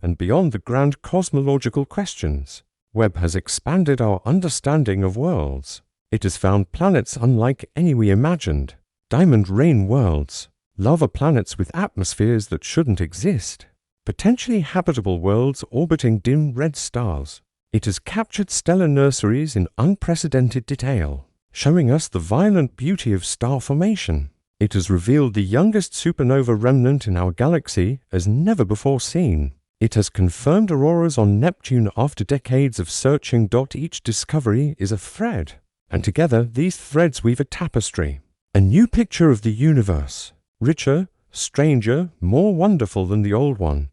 and beyond the grand cosmological questions. Webb has expanded our understanding of worlds. It has found planets unlike any we imagined, diamond rain worlds, lava planets with atmospheres that shouldn't exist, potentially habitable worlds orbiting dim red stars. It has captured stellar nurseries in unprecedented detail, showing us the violent beauty of star formation. It has revealed the youngest supernova remnant in our galaxy as never before seen. It has confirmed auroras on Neptune after decades of searching. Each discovery is a thread, and together these threads weave a tapestry, a new picture of the universe, richer, stranger, more wonderful than the old one.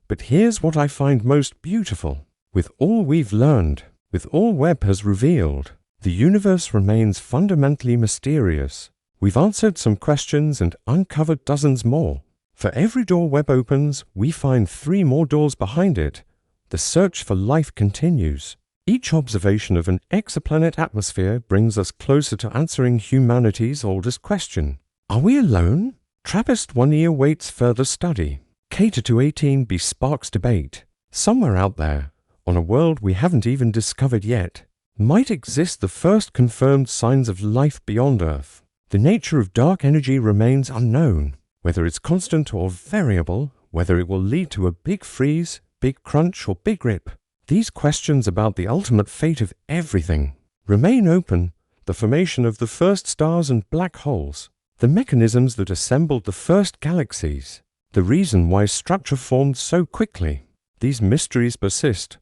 But here's what I find most beautiful. With all we've learned, with all Webb has revealed, the universe remains fundamentally mysterious. We've answered some questions and uncovered dozens more. For every door Webb opens, we find 3 more doors behind it. The search for life continues. Each observation of an exoplanet atmosphere brings us closer to answering humanity's oldest question. Are we alone? TRAPPIST-1E awaits further study. K2-18b sparks debate. Somewhere out there, on a world we haven't even discovered yet, might exist the first confirmed signs of life beyond Earth. The nature of dark energy remains unknown, whether it's constant or variable, whether it will lead to a big freeze, big crunch, or big rip. These questions about the ultimate fate of everything remain open. The formation of the first stars and black holes, the mechanisms that assembled the first galaxies, the reason why structure formed so quickly. These mysteries persist,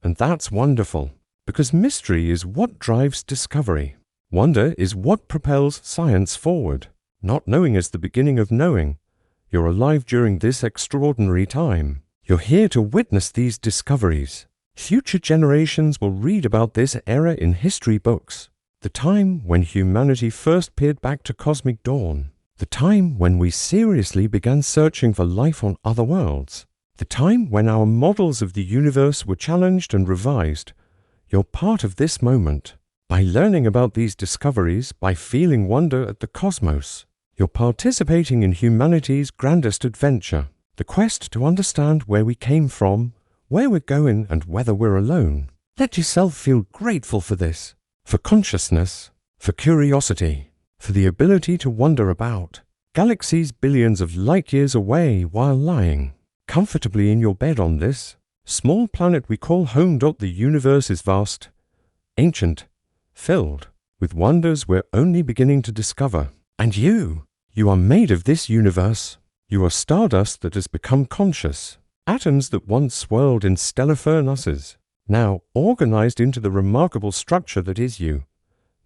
and that's wonderful, because mystery is what drives discovery. Wonder is what propels science forward. Not knowing is the beginning of knowing. You're alive during this extraordinary time. You're here to witness these discoveries. Future generations will read about this era in history books. The time when humanity first peered back to cosmic dawn. The time when we seriously began searching for life on other worlds. The time when our models of the universe were challenged and revised. You're part of this moment. By learning about these discoveries, by feeling wonder at the cosmos, you're participating in humanity's grandest adventure. The quest to understand where we came from, where we're going, and whether we're alone. Let yourself feel grateful for this, for consciousness, for curiosity, for the ability to wander about. Galaxies billions of light years away while lying comfortably in your bed on this small planet we call home. The universe is vast, ancient, filled with wonders we're only beginning to discover. And you are made of this universe. You are stardust that has become conscious, atoms that once swirled in stellar furnaces, now organized into the remarkable structure that is you.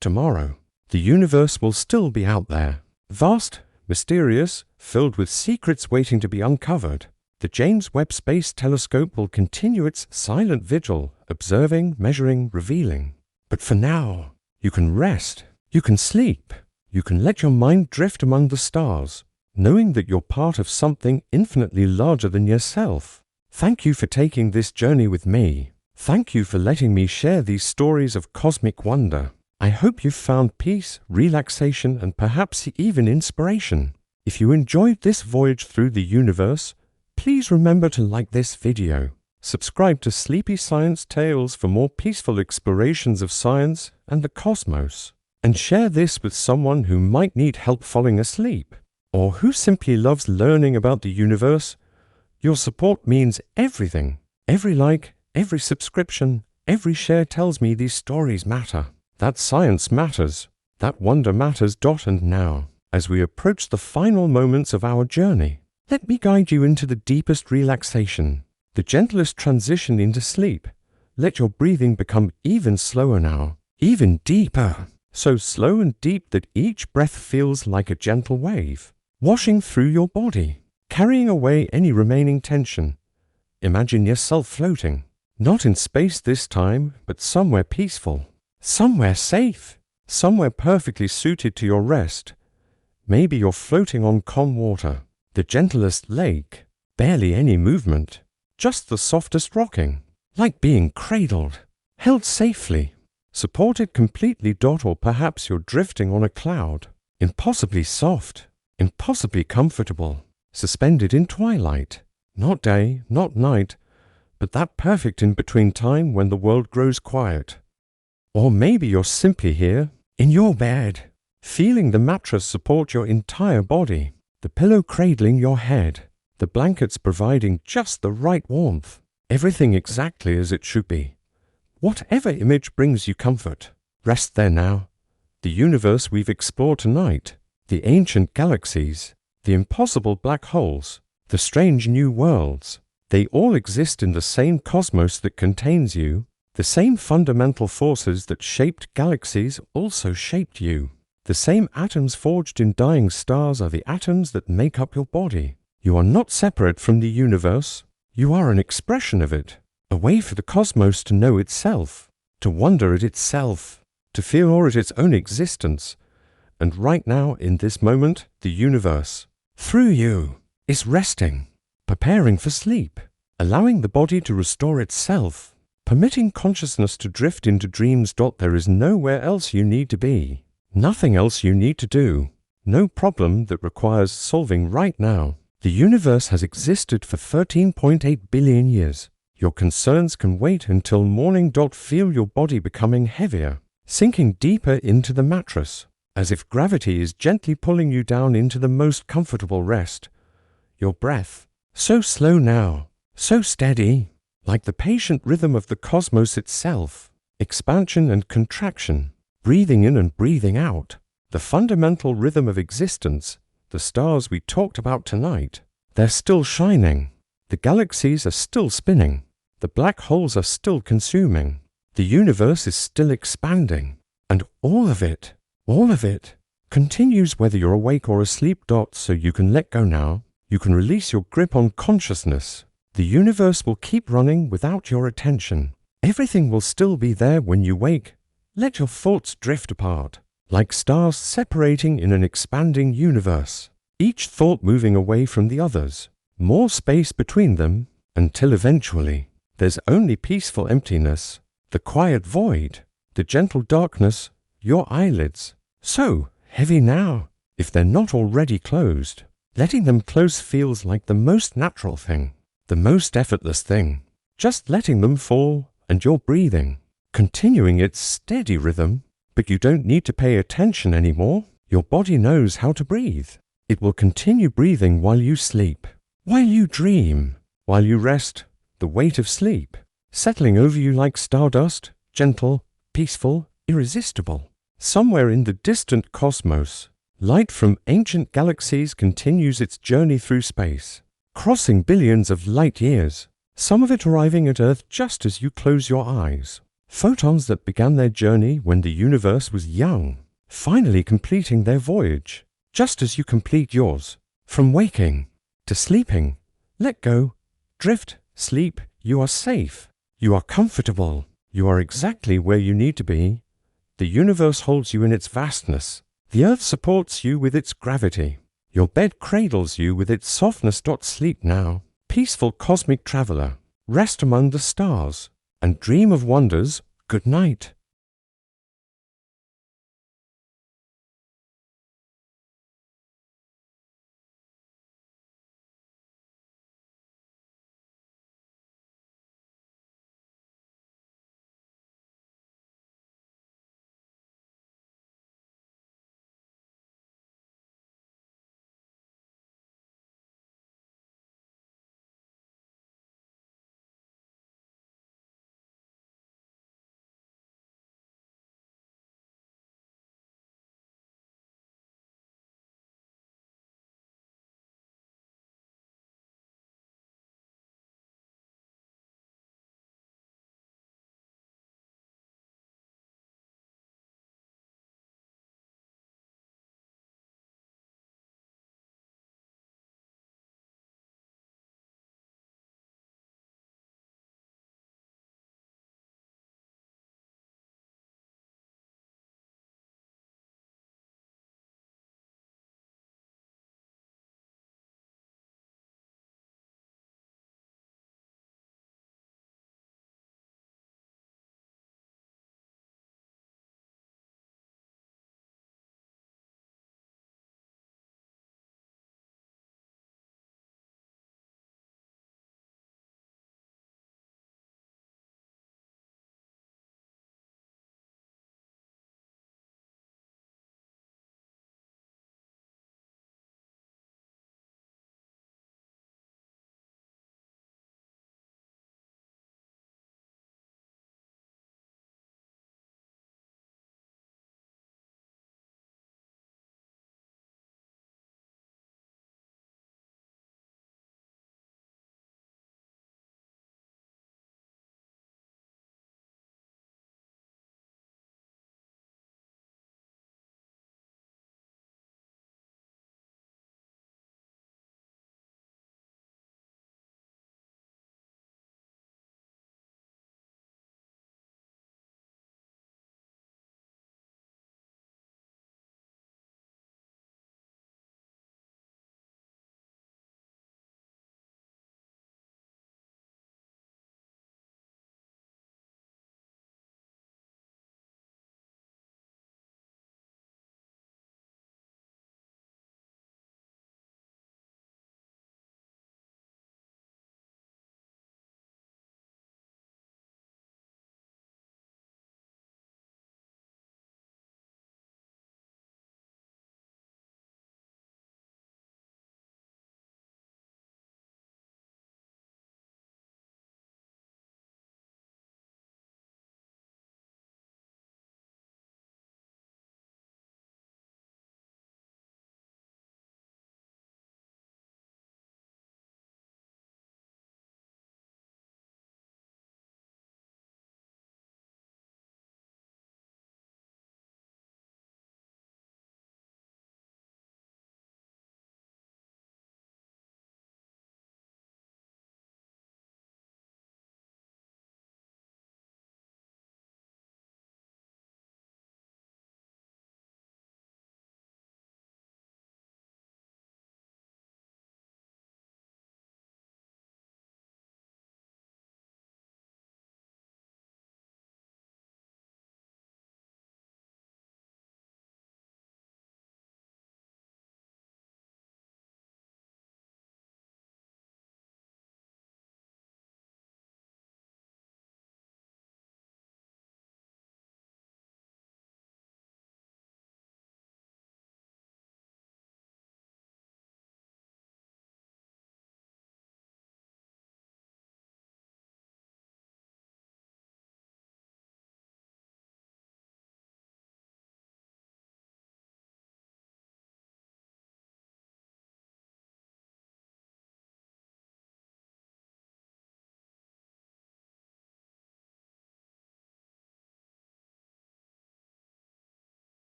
Tomorrow, the universe will still be out there, vast, mysterious, filled with secrets waiting to be uncovered. The James Webb Space Telescope will continue its silent vigil, observing, measuring, revealing. But for now, you can rest, you can sleep, you can let your mind drift among the stars, knowing that you're part of something infinitely larger than yourself. Thank you for taking this journey with me. Thank you for letting me share these stories of cosmic wonder. I hope you've found peace, relaxation, and perhaps even inspiration. If you enjoyed this voyage through the universe, please remember to like this video. Subscribe to Sleepy Science Tales for more peaceful explorations of science and the cosmos. And share this with someone who might need help falling asleep, or who simply loves learning about the universe. Your support means everything. Every like, every subscription, every share tells me these stories matter. That science matters. That wonder matters. And now, as we approach the final moments of our journey, let me guide you into the deepest relaxation, the gentlest transition into sleep. Let your breathing become even slower now, even deeper. So slow and deep that each breath feels like a gentle wave, washing through your body, carrying away any remaining tension. Imagine yourself floating, not in space this time, but somewhere peaceful, somewhere safe, somewhere perfectly suited to your rest. Maybe you're floating on calm water. the gentlest lake, barely any movement, just the softest rocking, like being cradled, held safely, supported completely. Or perhaps you're drifting on a cloud, impossibly soft, impossibly comfortable, suspended in twilight, not day, not night, but that perfect in-between time when the world grows quiet. Or maybe you're simply here, in your bed, feeling the mattress support your entire body, the pillow cradling your head, the blankets providing just the right warmth, everything exactly as it should be. Whatever image brings you comfort, rest there now. The universe we've explored tonight, the ancient galaxies, the impossible black holes, the strange new worlds, they all exist in the same cosmos that contains you. The same fundamental forces that shaped galaxies also shaped you. The same atoms forged in dying stars are the atoms that make up your body. You are not separate from the universe. You are an expression of it, a way for the cosmos to know itself, to wonder at itself, to feel awe at its own existence. And right now, in this moment, the universe, through you, is resting, preparing for sleep, allowing the body to restore itself, permitting consciousness to drift into dreams. There is nowhere else you need to be, nothing else you need to do, no problem that requires solving right now. The universe has existed for 13.8 billion years. Your concerns can wait until morning. Feel your body becoming heavier, sinking deeper into the mattress, as if gravity is gently pulling you down into the most comfortable rest. Your breath, so slow now, so steady, like the patient rhythm of the cosmos itself, expansion and contraction, breathing in and breathing out, the fundamental rhythm of existence. The stars we talked about tonight, they're still shining. The galaxies are still spinning. The black holes are still consuming. The universe is still expanding. And all of it, continues whether you're awake or asleep. So you can let go now. You can release your grip on consciousness. The universe will keep running without your attention. Everything will still be there when you wake. Let your thoughts drift apart, like stars separating in an expanding universe, each thought moving away from the others, more space between them, until eventually there's only peaceful emptiness, the quiet void, the gentle darkness, your eyelids. So heavy now, if they're not already closed. Letting them close feels like the most natural thing, the most effortless thing. Just letting them fall, and you're breathing, continuing its steady rhythm. But you don't need to pay attention anymore. Your body knows how to breathe. It will continue breathing while you sleep, while you dream, while you rest, the weight of sleep, settling over you like stardust, gentle, peaceful, irresistible. Somewhere in the distant cosmos, light from ancient galaxies continues its journey through space, crossing billions of light years, some of it arriving at Earth just as you close your eyes. Photons that began their journey when the universe was young, finally completing their voyage, just as you complete yours. From waking to sleeping, let go, drift, sleep, you are safe, you are comfortable, you are exactly where you need to be. The universe holds you in its vastness. The earth supports you with its gravity. Your bed cradles you with its softness. Sleep now, peaceful cosmic traveler, rest among the stars, and dream of wonders. Good night.